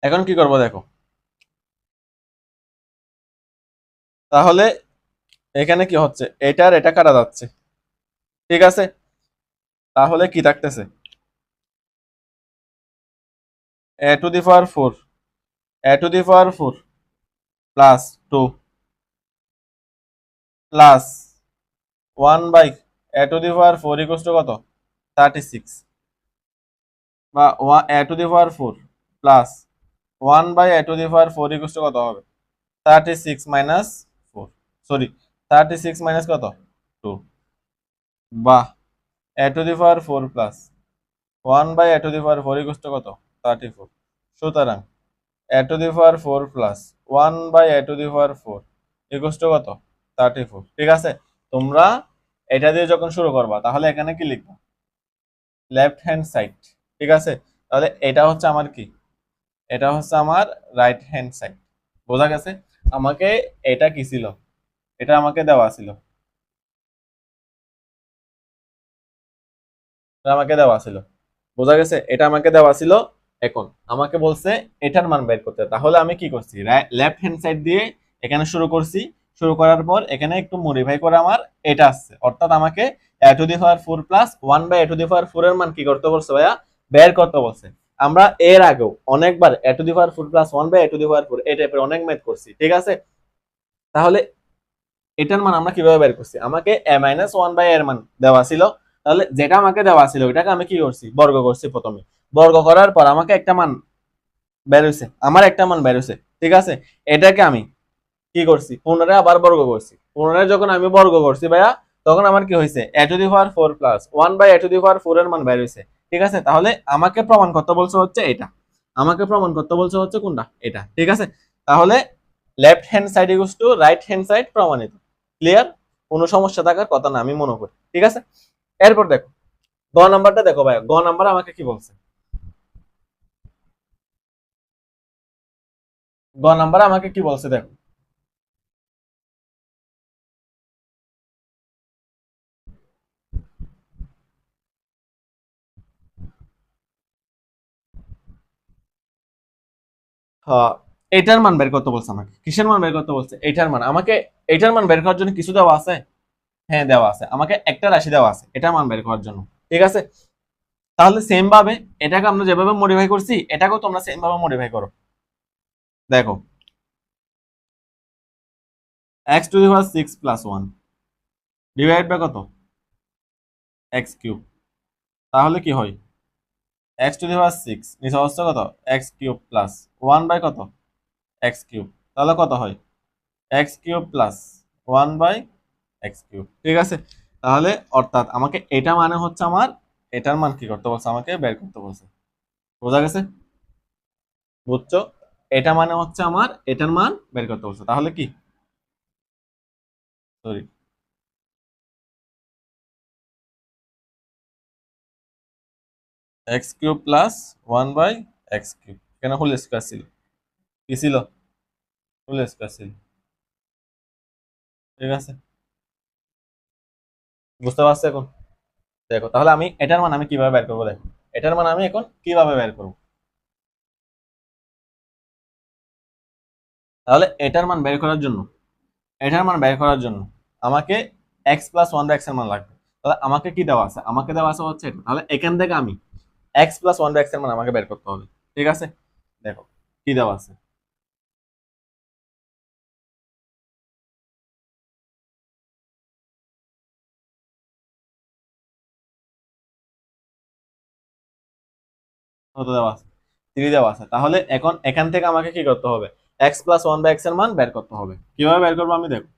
এখন কি করব দেখো। তাহলে এখানে কি হচ্ছে? এটার এটা কাটা যাচ্ছে, ঠিক আছে? তাহলে কি থাকতেছে? a to the power 4 a to the power 4 plus 2 plus 1 by a to the power 4 equal to কত? 36 বা a to the power 4 plus 1 by a to the power 4 equal to কত হবে? 36 মাইনাস 4, সরি 36 মাইনাস কত? 2 বা a to the power 4 plus 1 by a to the power 4 equal to কত? 34। সুতরাং a to the power 4 plus 1 by a to the power 4 equal to কত? 34। ঠিক আছে? তোমরা এটা দিয়ে যখন শুরু করবা তাহলে এখানে কি লিখবা? Left hand side. ঠিক আছে? তাহলে এটা হচ্ছে আমার কি? এটা হচ্ছে আমার রাইট হ্যান্ড সাইড। বোঝা গেছে? আমাকে এটা কি ছিল? এটা আমাকে দেওয়া ছিল, এটা আমাকে দেওয়া ছিল। বোঝা গেছে? এটা আমাকে দেওয়া ছিল। এখন আমাকে বলছে এটার মান বের করতে। তাহলে আমি কি করছি? লেফট হ্যান্ড সাইড দিয়ে এখানে শুরু করছি। শুরু করার পর এখানে একটু মডিফাই করে আমার এটা আসছে, অর্থাৎ আমাকে a to the power 4 plus 1 by a to the power 4 এর মান কি করতে বলছে ভাইয়া? বের করতে বলছে। আমরা এর আগেও অনেকবার a to the power 4 plus 1 by a to the power 4 এই টাইপের অনেক ম্যাথ করছি, ঠিক আছে? তাহলে এটার মান আমরা কিভাবে বের করছি? আমাকে a মাইনাস 1 বাই এর মান দেওয়া ছিল। তাহলে যেটা আমাকে দেওয়া ছিল ওইটাকে আমি কি করছি? বর্গ করছি প্রথমে। বর্গ করার পর আমাকে একটা মান বের হইছে, আমার একটা মান বের হইছে, ঠিক আছে? এটাকে আমি কি করছি? পুনরায় আবার বর্গ করছি। পুনরায় যখন আমি বর্গ করছি ভাইয়া, তখন আমার কি হয়েছে? a to the power 4 plus 1 by a to the power 4 এর মান বের হইছে, ঠিক আছে? তাহলে আমাকে প্রমাণ করতে বলছে হচ্ছে এটা। আমাকে প্রমাণ করতে বলছে হচ্ছে কোনটা? এটা, ঠিক আছে? তাহলে left hand side equals to right hand side প্রমাণিত। ক্লিয়ার? কোনো সমস্যা থাকার কথা না আমি মনে করি, ঠিক আছে? এরপর দেখো গ নাম্বারটা দেখো ভাইয়া। গ নাম্বার আমাকে কি বলছে? গ নাম্বার আমাকে কি বলছে দেখো। হ্যাঁ, এটার মান বের করতে বলছে আমাকে। কিসের মান বের করতে বলছে? এটার মান। আমাকে এটার মান বের করার জন্য কিছু দেওয়া আছে? হ্যাঁ দেওয়া আছে। আমাকে একটা রাশি দেওয়া আছে এটার মান বের করার জন্য, ঠিক আছে? তাহলে সেম ভাবে এটাকে আমরা যেভাবে মডিফাই করছি এটাকেও তোমরা সেম ভাবে মডিফাই করো। দেখো x to the power 6 plus 1 divide by কত? x cube. তাহলে কি হয়? x টু দি পাওয়ার 6 নিচে হচ্ছে কত? x কিউব প্লাস 1 বাই কত? x cube. তাহলে কত হয়? x cube plus 1 by x cube, ঠিক আছে? তাহলে অর্থাৎ আমাকে এটা মানে হচ্ছে আমার এটার মান কি করতে বলছে? আমাকে বের করতে বলছে। বোঝা গেছে? বুঝছো? এটা মানে হচ্ছে আমার এটার মান বের করতে বলছে। তাহলে কি, sorry, x cube plus 1 by x cube. এখানে হোল স্কয়ার ছিল, কি ছিল? হোল স্কয়ার ছিল, ঠিক আছে? বুঝতে পারছো এখন? দেখো তাহলে আমি এটার মান আমি কিভাবে বের করবো দেখো। এটার মান আমি এখন কিভাবে বের করবো? তাহলে এটার মান বের করার জন্য, এটার মান বের করার জন্য আমাকে এক্স প্লাস 1 বাই এক্স এর মান লাগবে। তাহলে আমাকে কি দেওয়া আছে? আমাকে দেওয়া আছে হচ্ছে এটা। তাহলে এখান থেকে আমি এক্স প্লাস 1 বাই এক্স এর মান আমাকে বের করতে হবে, ঠিক আছে? দেখো কি দেওয়া আছে। কত দেওয়া আছে? 3 দেওয়া আছে। তাহলে এখন এখান থেকে আমাকে কি করতে হবে? এক্স প্লাস 1 বাই এক্স এর মান বের করতে হবে। কিভাবে বের করবো আমি দেখো।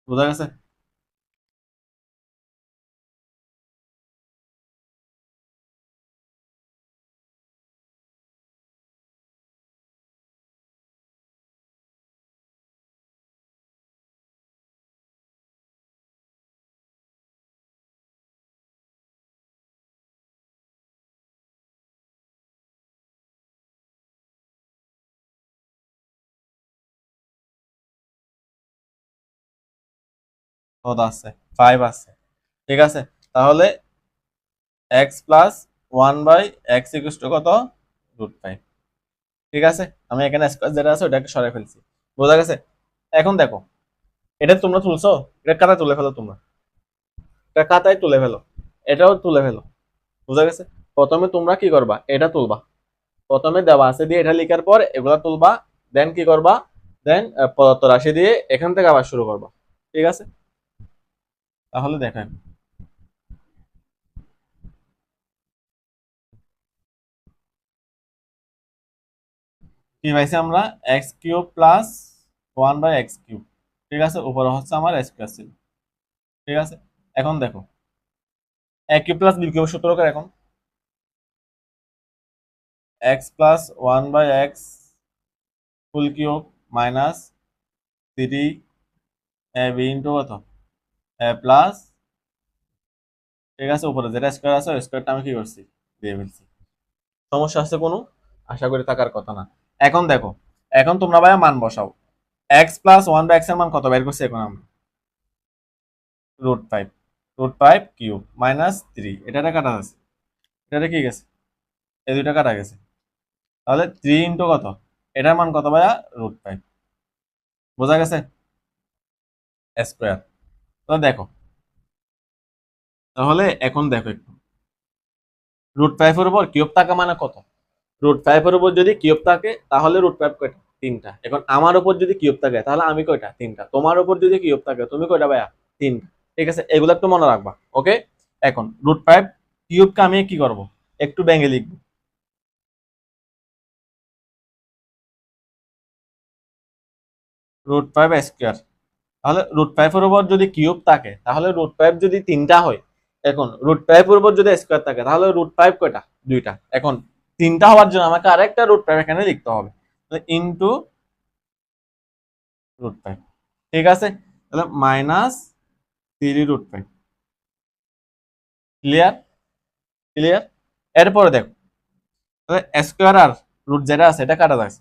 বোঝা গেছে? কত আছে 5 আছে, ঠিক আছে। তাহলে x plus 1/x equal to কত √5, ঠিক আছে। আমি এখানে স্কয়ার যেটা আছে ওটাকে সরাই ফেলছি, বোঝা গেছে। এখন দেখো এটা তোমরা তুলছো, এটা খাতায় তুলে ফেলো, তোমরা এটা খাতায় তুলে ফেলো, এটাও তুলে ফেলো, বোঝা গেছে। প্রথমে তোমরা কি করবা, এটা তুলবা, প্রথমে দেওয়া আছে দিয়ে এটা লেখার পর এগুলা তুলবা, দেন কি করবা, দেন প্রদত্ত রাশি দিয়ে এখান থেকে আবার শুরু করবা, ঠিক আছে। তাহলে দেখেন কি পাইছি আমরা, x³ প্লাস 1/x³, ঠিক আছে। উপরে হচ্ছে আমার স্কয়ার ছিল, ঠিক আছে। এখন দেখো a³ প্লাস b³ সূত্র করে, এখন x প্লাস 1/x ফুল কিউব মাইনাস 3ab ইন্টু কত a প্লাস, ঠিক আছে। উপরে যেটা স্কয়ার আছে ওই স্কয়ারটা আমি কি করছি, দিয়ে ফেলছি। সমস্যা আছে কোনো, আশা করি থাকার কথা না। এখন দেখো, এখন তোমরা ভাইয়া মান বসাও, x প্লাস 1/x এর মান কত বের করছি এখন আমরা, √5, √5 কিউব মাইনাস 3, এটা কাটা আছে, এটা কি গেছে, এই দুইটা কাটা গেছে। তাহলে 3 ইন্টু কত, এটার মান কত ভাইয়া √5, বোঝা গেছে, স্কয়ার। তো দেখো, তাহলে এখন দেখো একটু, √5 এর উপর কিউব থাকা মানে কত, √5 এর উপর যদি কিউব থাকে তাহলে √5 কয়টা, তিনটা। এখন আমার উপর যদি কিউব থাকে তাহলে আমি কয়টা, তিনটা। তোমার উপর যদি কিউব থাকে তুমি কয়টা ভাইয়া, তিনটা, ঠিক আছে। এগুলো একটু মনে রাখবা, ওকে। এখন √5 কিউবকে আমি কি করব, একটু ভেঙে লিখবো, √5 স্কয়ার। তাহলে √5 এর উপর যদি কিউব থাকে তাহলে √5 যদি তিনটা হয়, এখন √5 এর উপর যদি স্কয়ার থাকে তাহলে √5 কয়টা, দুইটা। এখন তিনটা হওয়ার জন্য আমাকে আরেকটা √5 এখানে লিখতে হবে, ইনটু √5, ঠিক আছে। তাহলে মাইনাস 3√5, ক্লিয়ার, ক্লিয়ার। এরপরে দেখো, তাহলে স্কয়ার আর রুট যেটা আছে এটা কাটা যাচ্ছে,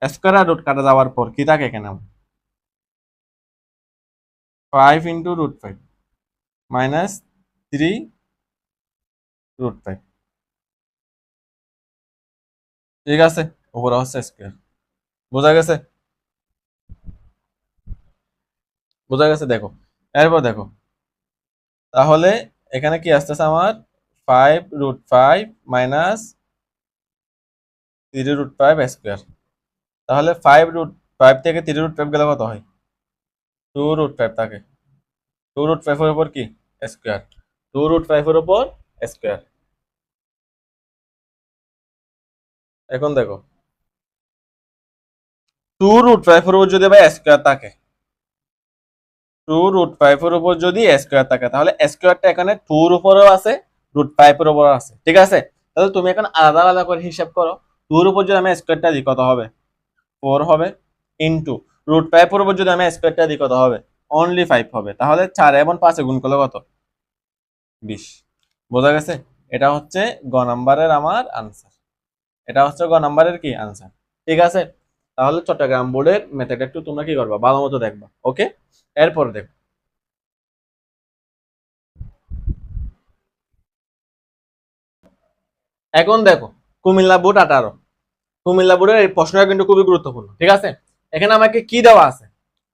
স্কয়ার আর রুট কাটা যাওয়ার পর কি থাকে এখানে, 5 ইন্টু √5 মাইনাস 3√5, ঠিক আছে। উপরে হচ্ছে স্কয়ার, বোঝা গেছে, বোঝা গেছে। দেখো এরপর দেখো, তাহলে এখানে কি আসতেছে আমার, 5√5 মাইনাস 3√5 স্কয়ার। তাহলে 5√5 থেকে 3√5 গেলে কত হয়, 2√5 থাকে, 2√5 এর উপর কি স্কয়ার, 2√5 এর উপর স্কয়ার। এখন দেখো 2√5 এর উপর যদি ভাই স্কয়ার থাকে, 2√5 এর উপর যদি স্কয়ার থাকে তাহলে স্কয়ারটা এখানে 2 এর উপরেও আছে, √5 এর উপরও আছে, ঠিক আছে। তাহলে তুমি এখন আলাদা আলাদা করে হিসাব করো, 2 এর উপর যদি আমি স্কয়ারটা দিই কত হবে, 4 হবে, ইনটু √5 এর উপর যদি আমি স্কয়ারটা দিই কত হবে, অনলি 5 হবে। তাহলে 4 এবং 5 গুণ করলে কত, 20, বোঝা গেছে। এটা হচ্ছে গ নাম্বারের আমার আনসার, এটা হচ্ছে গ নাম্বারের কি আনসার, ঠিক আছে। তাহলে চট্টগ্রাম বোর্ডের মেথড একটু তোমরা কি করবা, ভালো মতো দেখবা, ওকে। এরপর দেখো, এখন দেখো কুমিল্লা বোর্ড 18, কুমিল্লা বোর্ডের এই প্রশ্নটা কিন্তু খুবই গুরুত্বপূর্ণ, ঠিক আছে। এখানে আমাকে কি দেওয়া আছে,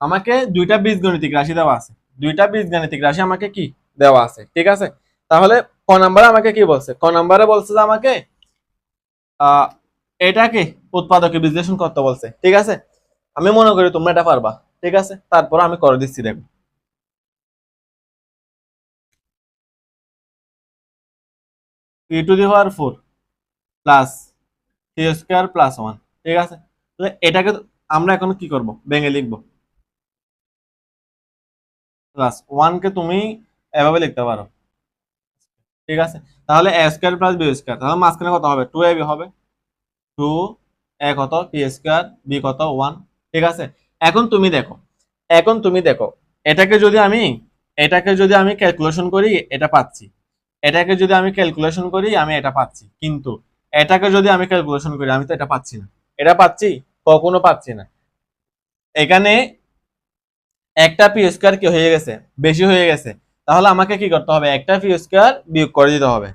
আমাকে দুইটা বীজগণিতিক রাশি দেওয়া আছে, দুইটা বীজগণিতিক রাশি আমাকে কি দেওয়া আছে, ঠিক আছে। তাহলে ক নাম্বারে আমাকে কি বলছে, ক নাম্বারে বলছে যে আমাকে আহ এটাকে উৎপাদকে বিশ্লেষণ করতে বলছে, ঠিক আছে। আমি মনে করি তোমরা এটা পারবা, ঠিক আছে। তারপর আমি করে দিচ্ছি, দেখো e⁴ প্লাস c² প্লাস 1, ঠিক আছে। তাহলে এটাকে আমরা এখন কি করব, ভেঙে লিখবো, প্লাস 1 কে তুমি এভাবে লিখতে পারো, ঠিক আছে। তাহলে a² প্লাস b², তাহলে মাঝখানে কত হবে, 2ab হবে, 2 a কত p² b কত 1, ঠিক আছে। এখন তুমি দেখো, এখন তুমি দেখো এটাকে যদি আমি, এটাকে যদি আমি ক্যালকুলেশন করি এটা পাচ্ছি, এটাকে যদি আমি ক্যালকুলেশন করি আমি এটা পাচ্ছি, কিন্তু এটাকে যদি আমি ক্যালকুলেশন করি আমি তো এটা পাচ্ছি না, এটা পাচ্ছি, কখনো পাচ্ছি না। এখানে একটা পি স্কয়ার কি হয়ে গেছে, বেশি হয়ে গেছে। তাহলে আমাকে কি করতে হবে, একটা পি স্কয়ার বিয়োগ করে দিতে হবে।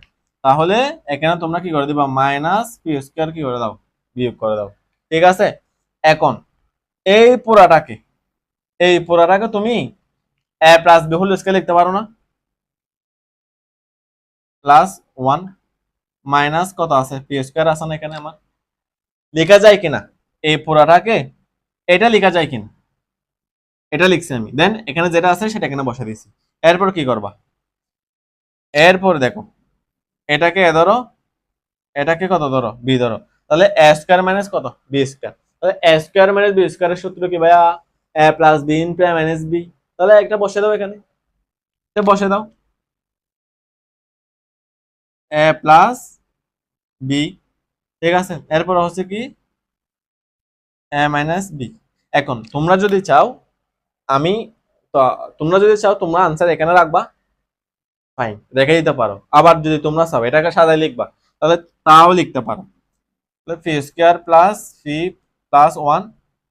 তাহলে এখানে তোমরা কি করে দিবা, মাইনাস পি স্কয়ার কি করে দাও, বিয়োগ করে দাও। ঠিক আছে, এখন এই পুরাটাকে তুমি এ প্লাস বি হোল স্কয়ার লিখতে পারো না, প্লাস 1 মাইনাস কত আছে, পি স্কয়ার আছে না এখানে, আমার লেখা যায় কিনা এই পুরাটাকে, এটা লেখা যায় কিনা, এটা লিখছি আমি। দেন এখানে যেটা আছে সেটা এখানে বসা দিয়েছি। এরপর কি করবা, এরপর দেখো এটাকে এ ধরো, এটাকে কত ধরো, বি ধরো। তাহলে এ স্কয়ার মাইনাস কত, বি স্কয়ার। তাহলে এ স্কয়ার মাইনাস বি স্কয়ারের সূত্র কি ভাইয়া, এ plus B into a minus b. তাহলে একটা বসে দাও এখানে, বসে দাও এ প্লাস বি। ঠিক আছে, এরপর হচ্ছে কি এ মাইনাস বি। এখন তোমরা যদি চাও, আমি তো তোমরা যদি চাও তোমরা আনসার এখানে রাখবা, ফাইন রেখে দিতে পারো। আবার যদি তোমরা চাও এটাকে সাজায় লিখবা, তাহলে তাও লিখতে পারো। তাহলে p square plus P plus 1,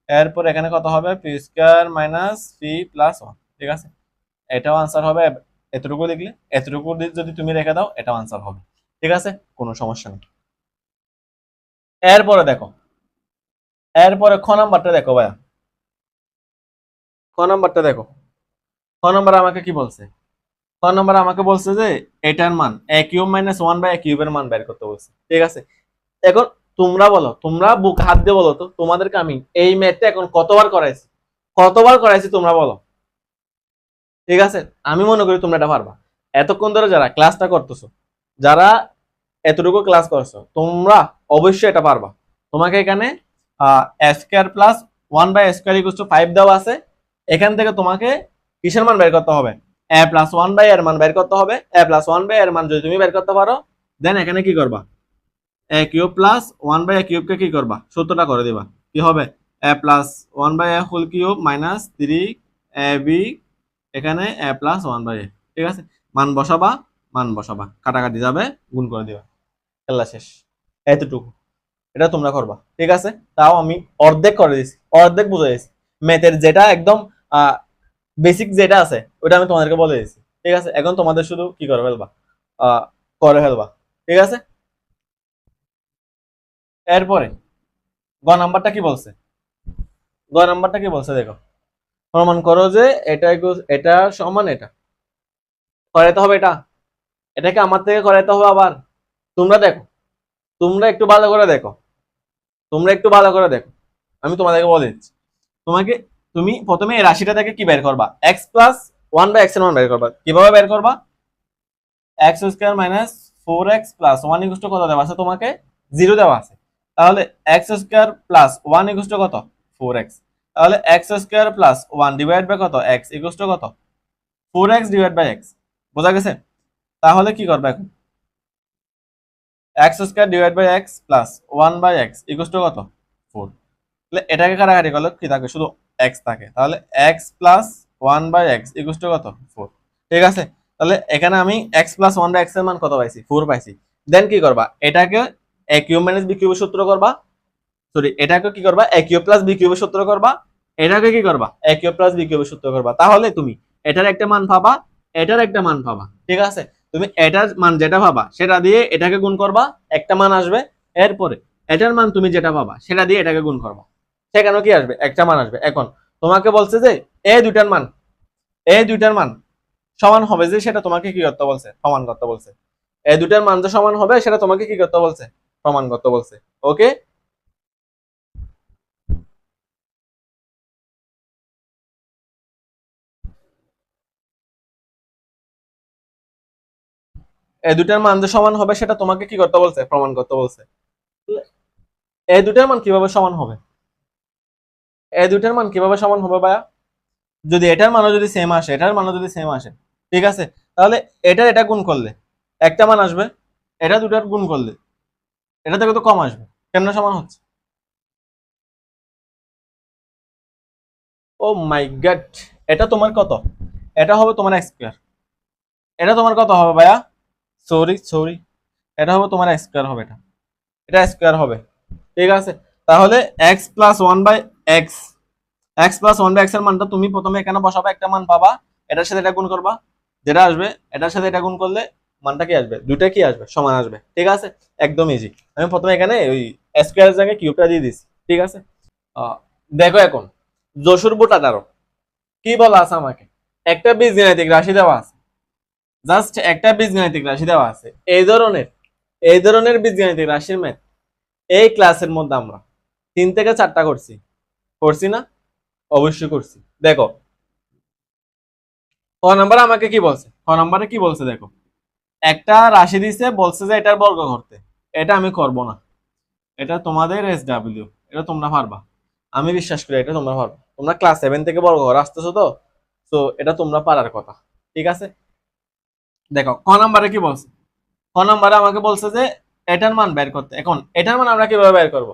এরপর এখানে কত হবে, P square minus P plus 1। ঠিক আছে, এটাও আনসার হবে। এতটুকু লিখলে, এতটুকু যদি তুমি রেখে দাও এটাও আনসার হবে। ঠিক আছে, কোনো সমস্যা নেই। এরপরে দেখো, এরপরে খ নাম্বারটা দেখো ভাইয়া, খ নাম্বারটা দেখো। খ নাম্বার আমাকে কি বলছে, খ নাম্বার আমাকে বলছে যে এটার মান এ কিউব মাইনাস 1 বাই এ কিউবের মান বের করতে বলছে। ঠিক আছে, এখন তোমরা বলো, তোমরা বুক হাত দিয়ে বলো তো তোমাদেরকে আমি এই ম্যাথটা এখন কতবার করাইছি, কতবার করাইছি তোমরা বলো। ঠিক আছে, আমি মনে করি তোমরা এটা পারবা। এতক্ষণ ধরে যারা ক্লাসটা করতেছো, যারা এতটুকু ক্লাস করছো, তোমরা অবশ্যই এটা পারবা। তোমাকে এখানে A square plus 1 by square equal to 5 দেওয়া আছে। এখান থেকে তোমাকে কিসের মান বের করতে হবে, এ প্লাস 1 বাই এর মান বের করতে হবে। এ প্লাস 1 বাই এর মান যদি তুমি বের করতে পারো, দেন এখানে কি করবা, A cube plus 1 by A কিউবকে কি করবা, সূত্রটা করে দিবা। কি হবে, A plus 1 by A whole cube minus 3 A B, এখানে এ প্লাস 1 বাই এ। ঠিক আছে, মান বসাবা, মান বসাবা, কাটাকাটি যাবে, গুণ করে দিবা, খেলা শেষ। এতটুকু, এটা তোমরা করবা। ঠিক আছে, তাও আমি অর্ধেক করে দিয়েছি, অর্ধেক বুঝে দিয়েছি। ম্যাথের যেটা একদম বেসিক যেটা আছে ওটা আমি তোমাদেরকে বলে দিয়েছি। ঠিক আছে, এখন তোমাদের শুধু কি করে ফেলবা, করে ফেলবা। ঠিক আছে, এরপরে গ নাম্বারটা কি বলছে, গ নাম্বারটা কি বলছে দেখো, প্রমাণ করো যে এটা এটা সমান এটা, করাইতে হবে এটা, এটাকে আমার থেকে করাইতে হবে আবার। তোমরা দেখো, তোমরা একটু ভালো করে দেখো, তোমরা একটু ভালো করে দেখো, আমি তোমাদেরকে বলে দিচ্ছি। তোমাকে, তুমি প্রথমে এই রাশিটা থেকে কি বের করবা, এক্স প্লাস 1 বাই এক্স এর মান বের করবা। কিভাবে বের করবা, x square minus 4x plus 1 equal to কত দেওয়া আছে তোমাকে, 0 দেওয়া আছে। তাহলে x square plus 1 equal to কত, 4x। তাহলে x square plus 1 divide by কত, x ইকুয়াল টু কত, 4x ডিভাইড বাই x। বোঝা গেছে? তাহলে কি করবে এখন, x square divide by x plus 1 by x equal to কত, 4। তাহলে এটাকে কাটাকাটি করলে কি থাকে, শুধু x থাকে। তাহলে x plus 1 by x equal to কত, 4। ঠিক আছে, তাহলে এখানে আমি x প্লাস 1 বাই x এর মান কত পাইছি, 4 পাইছি। দেন কি করবা, এটাকে a কিউব মাইনাস b কিউবের সূত্র করবা, সরি এটাকে কি করবা, a কিউব প্লাস b কিউবের সূত্র করবা। এটাকে কি করবা, a কিউব প্লাস b কিউবের সূত্র করবা। তাহলে তুমি এটার একটা মান পাবা, এটার একটা মান পাবা। ঠিক আছে, তুমি এটার মান যেটা পাবা সেটা দিয়ে এটাকে গুণ করবা, একটা মান আসবে। এরপরে এটার মান তুমি যেটা পাবা সেটা দিয়ে এটাকে গুণ করবা, সেখানে কি আসবে, একটা মান আসবে। এখন তোমাকে বলছে যে এই দুইটার মান, এই দুইটার মান সমান হবে যে, সেটা তোমাকে কি করতে বলছে, প্রমাণ করতে বলছে। এই দুইটার মান যে সমান হবে সেটা তোমাকে কি করতে বলছে, প্রমাণ করতে বলছে। ওকে, এই দুইটার মান যে সমান হবে সেটা তোমাকে কি করতে বলছে, প্রমাণ করতে বলছে। এই দুইটার মান কিভাবে সমান হবে, এই দুইটার মান কিভাবে সমান হবে ভাইয়া, যদি এটার মানও যদি সেম আসে, এটার মানও যদি সেম আসে, ঠিক আছে, তাহলে এটার এটা গুণ করলে একটা মান আসবে, এটা দুটার গুণ করলে এটা থেকে তো কম আসবে। কেমনে সমান হচ্ছে, ও মাই গড। এটা তোমার কত, এটা হবে তোমার এক্স স্কয়ার। এটা তোমার কত হবে ভাইয়া, সরি সরি, এটা হবে তোমার এক্স স্কয়ার হবে, এটা এটা স্কয়ার হবে। ঠিক আছে, তাহলে x plus 1 by x x plus one by x এর মানটা তুমি প্রথমে এখানে বসাবা, একটা মান পাবা, এটার সাথে এটা গুণ করবা, যেটা আসবে এটার সাথে এটা গুণ করলে মানটা কি আসবে, দুইটা কি আসবে, সমান আসবে। ঠিক আছে, একদম ইজি। আমি প্রথমে এখানে ওই স্কয়ার এর জায়গায় কিউবটা দিয়ে দিছি। ঠিক আছে, দেখো এখন যশুর বুট 18 কি বলা আছে আমাকে, একটা বীজগাণিতিক রাশি দেওয়া আছে, জাস্ট একটা বীজগাণিতিক রাশি দেওয়া আছে। এই ধরনের বীজগাণিতিক রাশির ম্যাথ এই ক্লাসের মধ্যে আমরা 3 থেকে 4টা করছি, করছি না? অবশ্যই করছি। দেখো ক নাম্বার আমাকে কি বলছে, ক নাম্বারে কি বলছে দেখো, একটা রাশি দিছে, বলছে যে এটার বর্গ করতে। এটা আমি করব না, এটা তোমাদের SW, এটা তোমরা পারবা, আমি বিশ্বাস করি এটা তোমরা পারবা। তোমরা ক্লাস 7 থেকে বর্গ করে আসতেছো তো, তো এটা তোমরা পারার কথা। ঠিক আছে, দেখো ক নাম্বারে কি বলছে, ক নাম্বারে আমাকে বলছে যে এটার মান বের করতে। এখন এটার মান আমরা কিভাবে বের করব,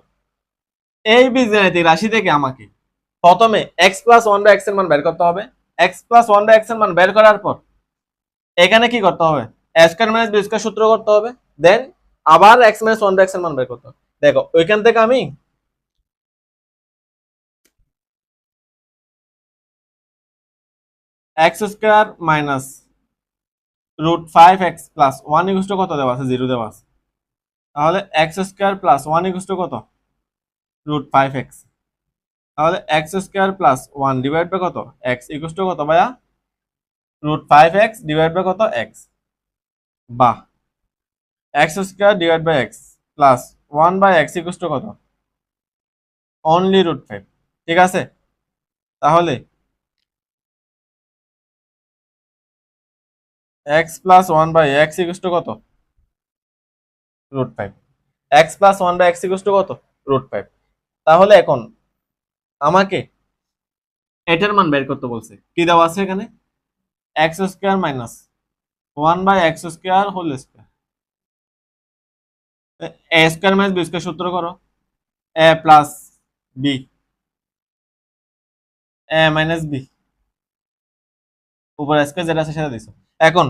এই বীজগাণিতিক রাশি থেকে আমাকে প্রথমে x plus one by x এর মান বের করতে হবে। x plus one by x এর মান বের করার পর এখানে কি করতে হবে, a square minus b square সূত্র করতে হবে, দেন আবার x minus one by x এর মান বের করতে হবে। দেখো ওইখান থেকে আমি x square minus root 5x plus 1 equal to কত দেওয়া আছে, 0 দেওয়া আছে। তাহলে x square plus 1 equal to কত, রুট 5x। তাহলে x square plus 1 divide by কত, x ইকুয়াল টু কত ভাইয়া, রুট 5x ডিভাইড বাই কত, x। বাহ, x square divide by x plus 1 by x equal to কত, অনলি রুট 5। ঠিক আছে, তাহলে x plus 1 by x equal to কত, root 5। x plus 1 by x equal to কত, রুট 5। তাহলে এখন আমাকে এটার মান বের করতে বলছে, কি দেওয়া আছে এখানে, x square minus 1 by x square whole square, a square minus b square সূত্র করো, a plus b, a minus b উপর স্কয়ার যেটা আছে সেটা দিছো। এখন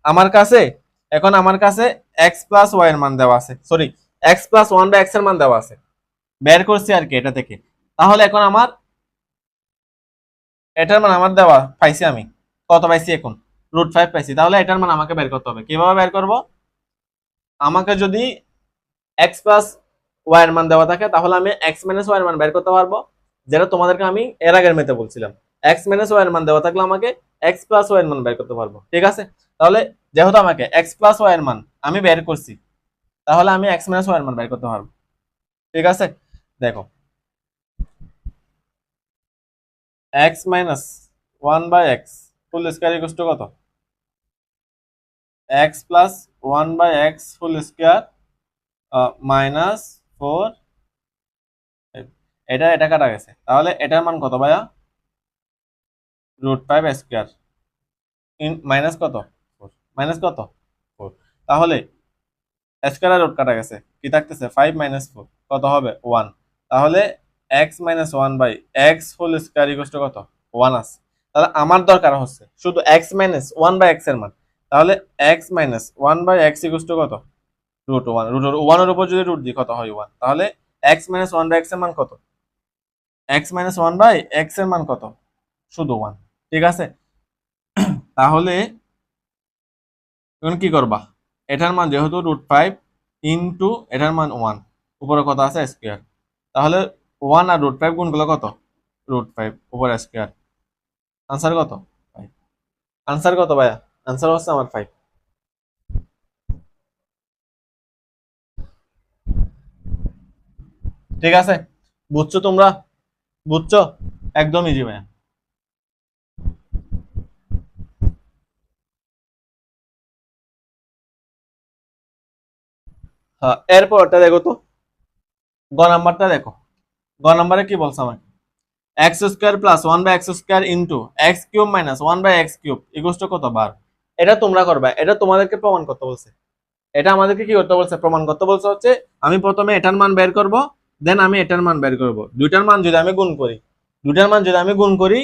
আমার কাছে x প্লাস y এর মান দেওয়া আছে, sorry x plus 1 by x এর মান দেওয়া আছে, বের করছি আর কি এটা থেকে। তাহলে এখন আমার এটার মান আমার দেওয়া পাইছি, আমি কত পাইছি এখন, রুট 5 পাইছি। তাহলে এটার মান আমাকে বের করতে হবে, কিভাবে বের করব, আমাকে যদি x প্লাস y এর মান দেওয়া থাকে তাহলে আমি x মাইনাস y এর মান বের করতে পারবো, যেটা তোমাদেরকে আমি এর আগের মেতে বলছিলাম। x মাইনাস y এর মান দেওয়া থাকলে আমাকে x প্লাস y এর মান বের করতে পারবো। ঠিক আছে, তাহলে যেহেতু আমাকে x প্লাস y এর মান আমি বের করছি, তাহলে আমি x মাইনাস y এর মান বের করতে পারবো। ঠিক আছে, দেখো x minus 1 by x full square equal to কত, x plus 1 by x full square minus 4, এটা কাটা গেছে। তাহলে এটার মান কত ভাইয়া, রুট 5 স্কয়ার ইন মাইনাস কত, 4, মাইনাস কত 4। তাহলে স্কয়ার আর রুট কাটা গেছে, কি থাকতেছে 5 মাইনাস 4 কত হবে 1। তাহলে x minus 1 by x whole square equal to কত, 1 আছে। তাহলে আমার দরকার হচ্ছে শুধু x মাইনাস 1 বাই x এর মান। তাহলে x minus 1 by x equal to কত, রুট 1। রুট 1 এর উপর যদি রুট দিই কত হয় 1। তাহলে x মাইনাস 1 বাই x এর মান কত, x মাইনাস 1 বাই x এর মান কত, শুধু 1। ঠিক আছে, তাহলে এখন কি করবা, এটার মান যেহেতু রুট 5 ইন্টু এটার মান 1, উপরে কত আছে স্কয়ার, তাহলে 1 আর রুট 5 গুণ করলে কত, রুট 5 উপরে স্কয়ার। আনসার কত, 5। আনসার কত ভাইয়া, আনসার হচ্ছে আমার 5। ঠিক আছে, বুঝছো তোমরা, বুঝছো, একদম ইজি ভাইয়া। হ্যাঁ, এরপরটা দেখো তো, গ নাম্বারটা দেখো, গ নাম্বারে কি বলছে আমাকে, x square plus 1 by x square into x cube minus 1 by x cube equal to কত বার। এটা তোমরা করবা, এটা তোমাদেরকে প্রমাণ করতে বলছে, এটা আমাদেরকে কি করতে বলছে, প্রমাণ করতে বলছে। হচ্ছে আমি প্রথমে এটার মান বের করব, দেন আমি এটার মান বের করব, দুইটার মান যদি আমি গুণ করি,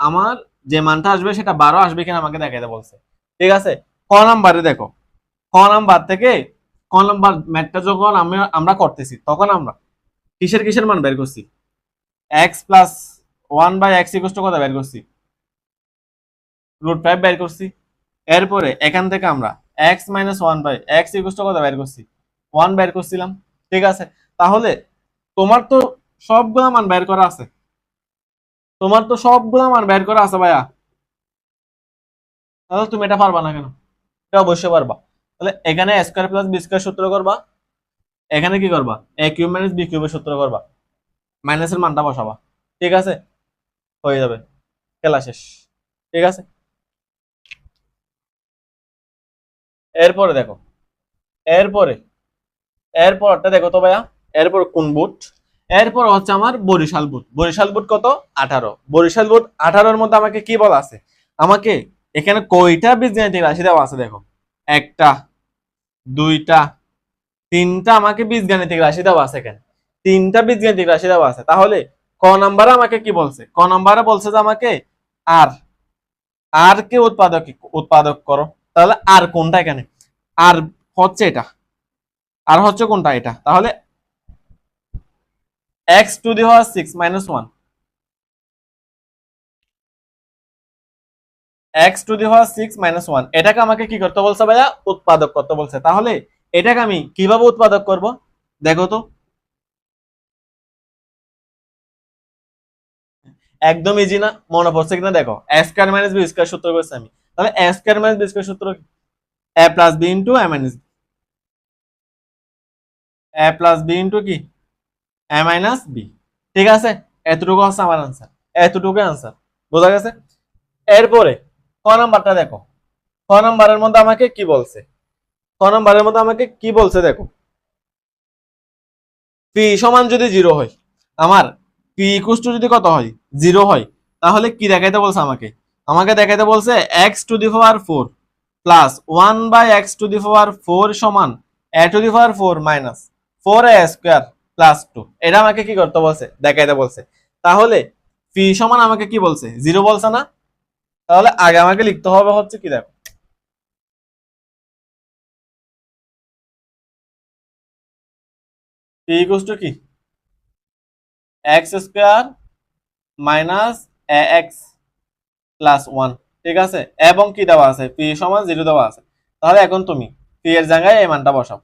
আমার যে মানটা আসবে সেটা 12 আসবে কিনা আমাকে দেখাইতে বলছে। ঠিক আছে, ক নাম্বারে দেখো, ক নাম্বার থেকে, ক নাম্বার ম্যাথটা যখন আমরা করতেছি তখন আমরা কিসের মান বের করছি, x প্লাস 1/x কত বের করছি, √5 বের করছি। এরপরে এখান থেকে আমরা x - 1/x কত বের করছি, 1 বের করছিলাম। ঠিক আছে, তাহলে তোমার তো সবগুলা মান বের করা আছে, তোমার তো সবগুলা মান বের করা আছে ভাইয়া, তাহলে তুমি এটা পারবা না কেন? এটা অবশ্যই পারবা। তাহলে এখানে a square plus b square সূত্র করবা, এখানে কি করবা, a কিউব মাইনাস b কিউবের সূত্র করবা, মাইনাসের মানটা বসাবা। ঠিক আছে, হয়ে যাবে, খেলা শেষ। ঠিক আছে, এরপরে দেখো, এরপরে এরপরটা দেখো তো ভাইয়া, এরপর কোন বুট, এরপর হচ্ছে আমার বরিশাল বুট। বরিশাল বুট কত, 18। বরিশাল বুট 18-এর মধ্যে আমাকে কি বলা আছে, আমাকে এখানে কয়টা বীজগাণিতিক রাশি দেওয়া আছে দেখো, একটা, দুইটা, তিনটা আমাকে বীজগাণিতিক রাশি দেওয়া আছে। এখানে তিনটা বীজগাণিতিক রাশি দেওয়া আছে। তাহলে ক নাম্বারে আমাকে কি বলছে, ক নাম্বারে বলছে যে আমাকে আর, আর কে উৎপাদক, উৎপাদক করো। তাহলে আর কোনটা এখানে, আর হচ্ছে এটা, আর হচ্ছে কোনটা এটা, তাহলে x⁶ - 1, x⁶ - 1, এটাকে আমাকে কি করতে বলছে ভাইয়া, উৎপাদক করতে বলছে। তাহলে এটাকে আমি কিভাবে উৎপাদক করব দেখো তো, একদম ইজি না, মনে পড়ছে কিনা দেখো, a square minus b square সূত্র করেছি আমি। তাহলে a square minus b square সূত্র a plus b into a minus b, a plus b into কি, a মাইনাস b। ঠিক আছে, এতটুকু হচ্ছে আমার आंसर, এতটুকু आंसर, বোঝা গেছে। এরপরে ক নাম্বারটা দেখো, ক নাম্বারের মধ্যে আমাকে কি বলছে, ক নাম্বারের মধ্যে আমাকে কি বলছে দেখো, পি সমান যদি 0 হয়, আমার পি ইকুয়াল টু যদি কত হয়, 0 হয়, তাহলে কি দেখাইতে বলছে আমাকে, আমাকে দেখাইতে বলছে x⁴ প্লাস 1/x⁴ সমান a⁴ minus 4a square plus 2। এটা আমাকে কি করতে বলছে, দেখাইতে বলছে। তাহলে পি সমান আমাকে কি বলছে, 0 বলছে না, তাহলে আগে আমাকে লিখতে হবে হচ্ছে কি দেখো, পি ইকুয়াল টু কি, x² মাইনাস ax প্লাস 1। ঠিক আছে, এবং কি দেওয়া আছে, পি সমান 0 দেওয়া আছে। তাহলে এখন তুমি পি এর জায়গায় এই মানটা বসাও,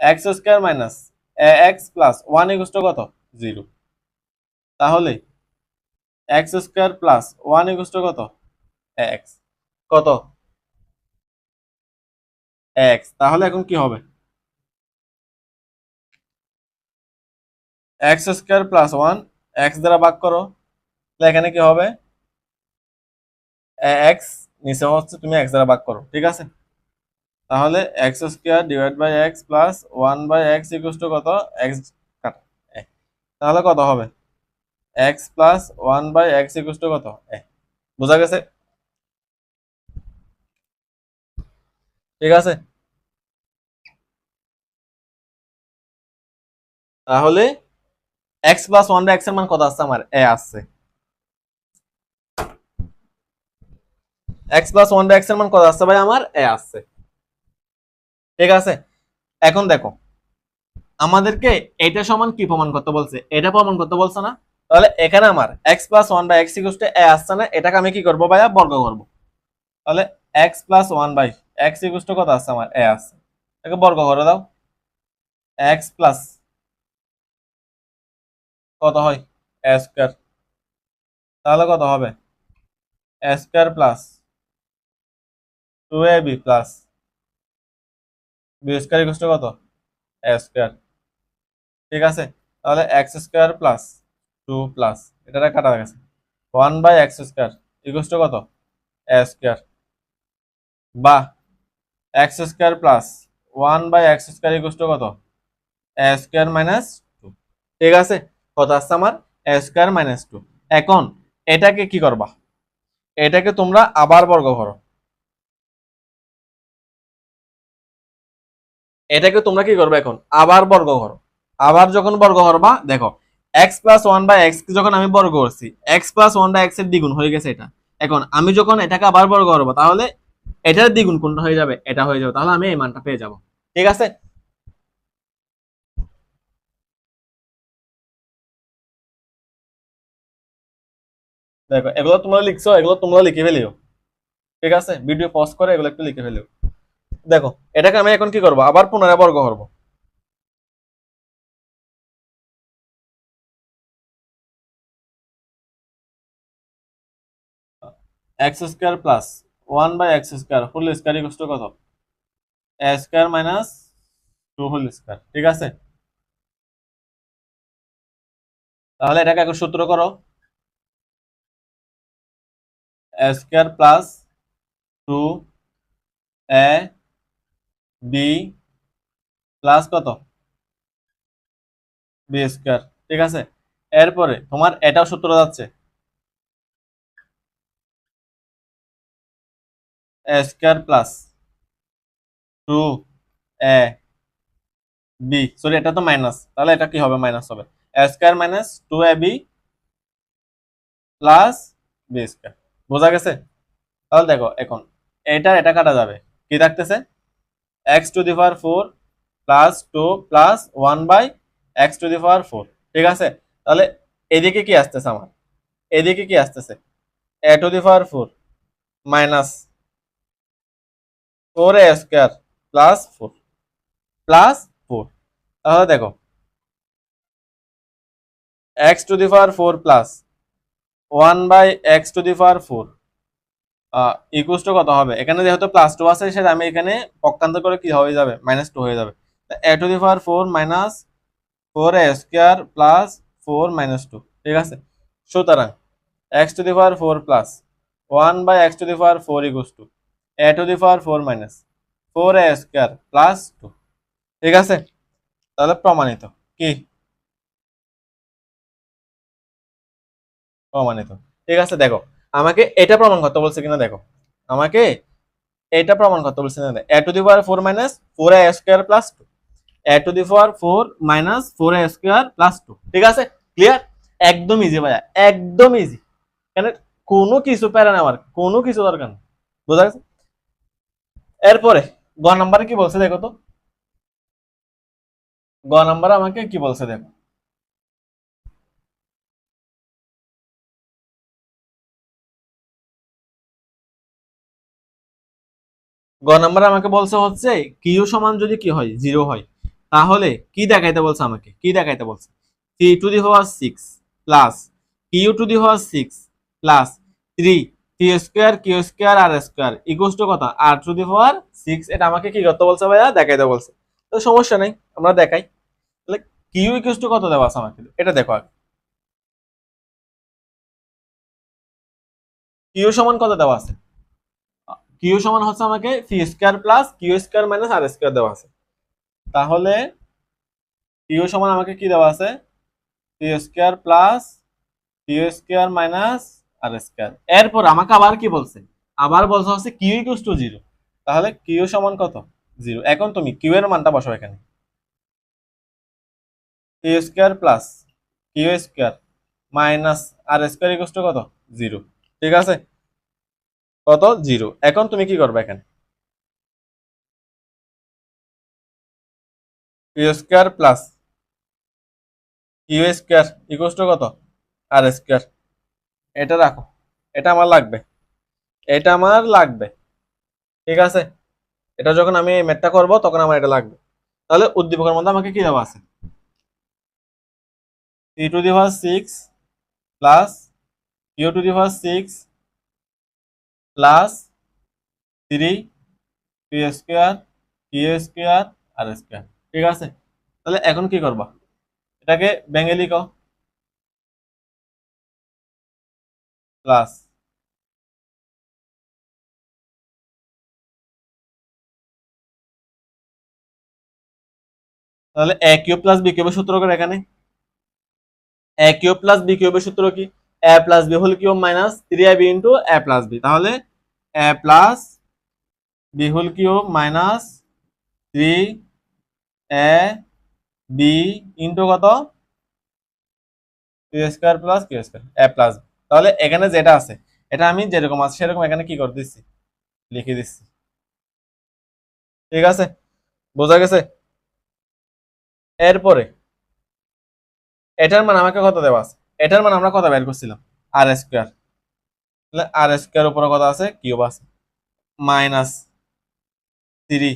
x² minus ax plus 1 equal to কত, 0। তাহলে x² প্লাস 1 ইকুয়াল টু কত, ax, কত, x। তাহলে এখন কি হবে, x² প্লাস 1 x দ্বারা ভাগ করো, তাহলে এখানে কি হবে, ax, নিচে হচ্ছে তুমি x দ্বারা ভাগ করো। ঠিক আছে, তাহলে x² divide by x plus 1/x equal to কত, x কাটা, তাহলে কত হবে, x plus 1/x equal to কত, বোঝা গেছে। ঠিক আছে, তাহলে x প্লাস 1/x এর মান কত আসছে, আমার a আসছে। x প্লাস 1/x এর মান কত আসছে ভাই, আমার a আসছে। ঠিক আছে, এখন দেখো আমাদেরকে এটা সমান কি প্রমাণ করতে বলছে, এটা প্রমাণ করতে বলছে না। তাহলে এখানে আমার x plus 1/x equal two a আসছে না, এটাকে আমি কি করব ভাইয়া, বর্গ করব। তাহলে x plus 1/x equal to কত আসছে, আমার a আসছে, এটাকে বর্গ করে দাও, x প্লাস কত হয়, a স্কয়ার, তাহলে কত হবে, a square plus 2ab plus b square equal to কত, a স্কয়ার। ঠিক আছে, তাহলে x² প্লাস 2 প্লাস এটা কাটা গেছে 1/x² ইকুয়াল টু কত, a স্কয়ার, বা x² plus 1/x² equal to কত, a স্কয়ার মাইনাস 2। ঠিক আছে, কত আসছে আমার, a স্কয়ার মাইনাস 2। এখন এটাকে কি করবা, এটাকে তোমরা আবার বর্গ করো, এটাকে তোমরা কি করবে, এখন আবার বর্গ করো। আবার যখন বর্গ করবা দেখো, x প্লাস 1/x যখন আমি বর্গ করছি, x প্লাস 1/x এর দ্বিগুণ হয়ে গেছে এটা। এখন আমি যখন এটাকে আবার বর্গ করবো, তাহলে এটার দ্বিগুণ কোনটা হয়ে যাবে, এটা হয়ে যাবে, তাহলে আমি এই মানটা পেয়ে যাব। ঠিক আছে, দেখো এগুলো তোমরা লিখছো, এগুলো তোমরা লিখে ফেলিও, ঠিক আছে? ভিডিও পজ করে এগুলো একটু লিখে ফেলিও। দেখো এটাকে আমি এখন কি করবো, আবার পুনরায় বর্গ করবো। X square plus 1/x² whole square equal to কত? A square minus 2 whole square, ঠিক আছে? তাহলে এটাকে এখন সূত্র করো, এ স্কোয়ার প্লাস 2ab প্লাস কত? বি স্কোয়ার, ঠিক আছে? এরপরে তোমার এটাও সূত্র যাচ্ছে, A square plus 2a B, sorry এটা তো মাইনাস, তাহলে এটা কি হবে? মাইনাস হবে। A square minus 2ab plus B square. বোঝা গেছে? তাহলে দেখো এখন এটা কাটা যাবে, কি থাকতেছে? X to the power 4 plus 2 plus 1/x⁴, ঠিক আছে? তাহলে এদিকে কি আসতেছে আমার? এদিকে কি আসতেছে? a⁴ minus 4a² plus 4 plus 4। তাহলে দেখো x⁴ plus 1/x⁴ equals to কত হবে? এখানে যেহেতু প্লাস 2 আছে সেটা আমি এখানে পক্ষান্তর করে কি হয়ে যাবে? -2 হয়ে যাবে। a⁴ মাইনাস 4a² প্লাস 4 -2, ঠিক আছে? সুতরাং x⁴ plus 1/x⁴ equals to a⁴ minus 4a² plus 2, ঠিক আছে? তাহলে প্রমাণিত। কি প্রমাণিত? ঠিক আছে, দেখো আমাকে এটা প্রমাণ করতে বলছে কিনা দেখো, আমাকে এটা প্রমাণ করতে বলছে না। a⁴ minus 4a² plus 2, a⁴ minus 4a² plus 2, ঠিক আছে? ক্লিয়ার? একদম ইজি ভাইয়া, একদম ইজি। এখানে কোনো কিছু প্যারা নেওয়ার কোনো কিছু দরকার নেই। বোঝা গেছে? এরপরে গ নাম্বারে কি বলছে দেখো তো, গ নাম্বারে আমাকে কি বলছে দেখো। গ নাম্বারে আমাকে বলছে হচ্ছে কিউ সমান যদি কি হয় 0 হয়, তাহলে কি দেখাইতে বলছে? আমাকে কি দেখাইতে বলছে? 3⁶ plus q⁶ plus 3 t² q² equals to কত? r⁴ এটা আমাকে কি করতে বলছে ভাইয়া? দেখাইতে বলছে। তো সমস্যা নেই, আমরা দেখাই। তাহলে কিউ ইকুয়ালস টু কত দেওয়া আছে আমাকে, এটা দেখো আগে। কিউ সমান কত দেওয়া আছে? কিউ সমান হচ্ছে আমাকে c² plus q² minus r² দেওয়া আছে। তাহলে কিউ সমান আমাকে কি দেওয়া আছে? c² plus q² minus r²। এরপর আমাকে আবার কি বলছে? আবার বলছে হচ্ছে কিউ ইকুয়ালস টু 0। তাহলে কিউ সমান কত? 0। এখন তুমি কিউ এর মানটা বসাও এখানে, c² plus q² minus r² equals to কত? 0, ঠিক আছে? কত? 0। এখন তুমি কি করবে? এখানে q² plus q² equals to কত? r²। এটা রাখো, এটা আমার লাগবে, এটা আমার লাগবে, ঠিক আছে? এটা যখন আমি ম্যাথটা করব তখন আমার এটা লাগবে। তাহলে উদ্দীপকের মধ্যে আমাকে কি দেওয়া আছে? 3⁶ plus q⁶ plus 3 p² r², ঠিক আছে? তাহলে এখন কি করবা? এটাকে ভেঙে লিখো, প্লাস তাহলে a কিউব প্লাস b কিউবের সূত্র করে এখানে a কিউব প্লাস b কিউবের সূত্র কি? a plus b whole cube minus 3ab into a plus b। তাহলে a plus b whole cube minus 3ab into কত? q² plus q² a plus b। তাহলে এখানে যেটা আছে এটা আমি যেরকম আছে সেরকম এখানে কি করে দিচ্ছি? লিখে দিচ্ছি, ঠিক আছে? বোঝা গেছে? এরপরে এটার মান আমাকে কত দেওয়া আছে? এটার মান আমরা কত বের করছিলাম? r²। তাহলে আর স্কোয়ার উপরে কত আছে, কিউব আছে, minus 3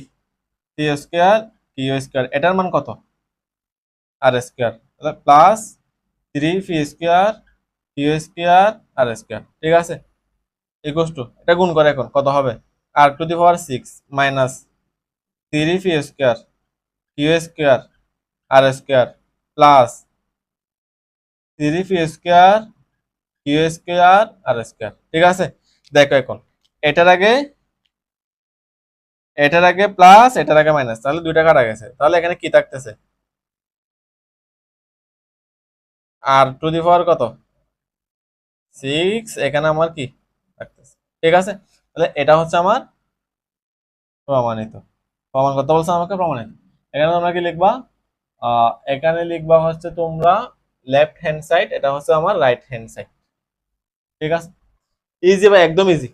C square Q square, এটার মান কত, আর স্কোয়ার, তাহলে plus 3 P square Q square আর স্কোয়ার, ঠিক আছে, ইকুয়াল টু, এটা গুণ করে এখন কত হবে, R to the power 6 minus 3 P square Q square R square plus 3 P square Q square R square, ঠিক আছে। দেখো এখন এটার আগে প্লাস এটার আগে মাইনাস, তাহলে দুইটা কাটা গেছে, তাহলে এখানে কি থাকতেছে, আর টু দি পাওয়ার কত 6, এখানে আমার কি থাকতেছে, ঠিক আছে। তাহলে এটা হচ্ছে আমার প্রমাণিত, প্রমাণ করতে বলছে আমাকে, প্রমাণিত। এখানে তোমরা কি লিখবা, এখানে লিখবা হচ্ছে তোমরা লেফট হ্যান্ড সাইড, এটা হচ্ছে আমার রাইট হ্যান্ড সাইড, ঠিক আছে। ইজি ভাই, একদম ইজি।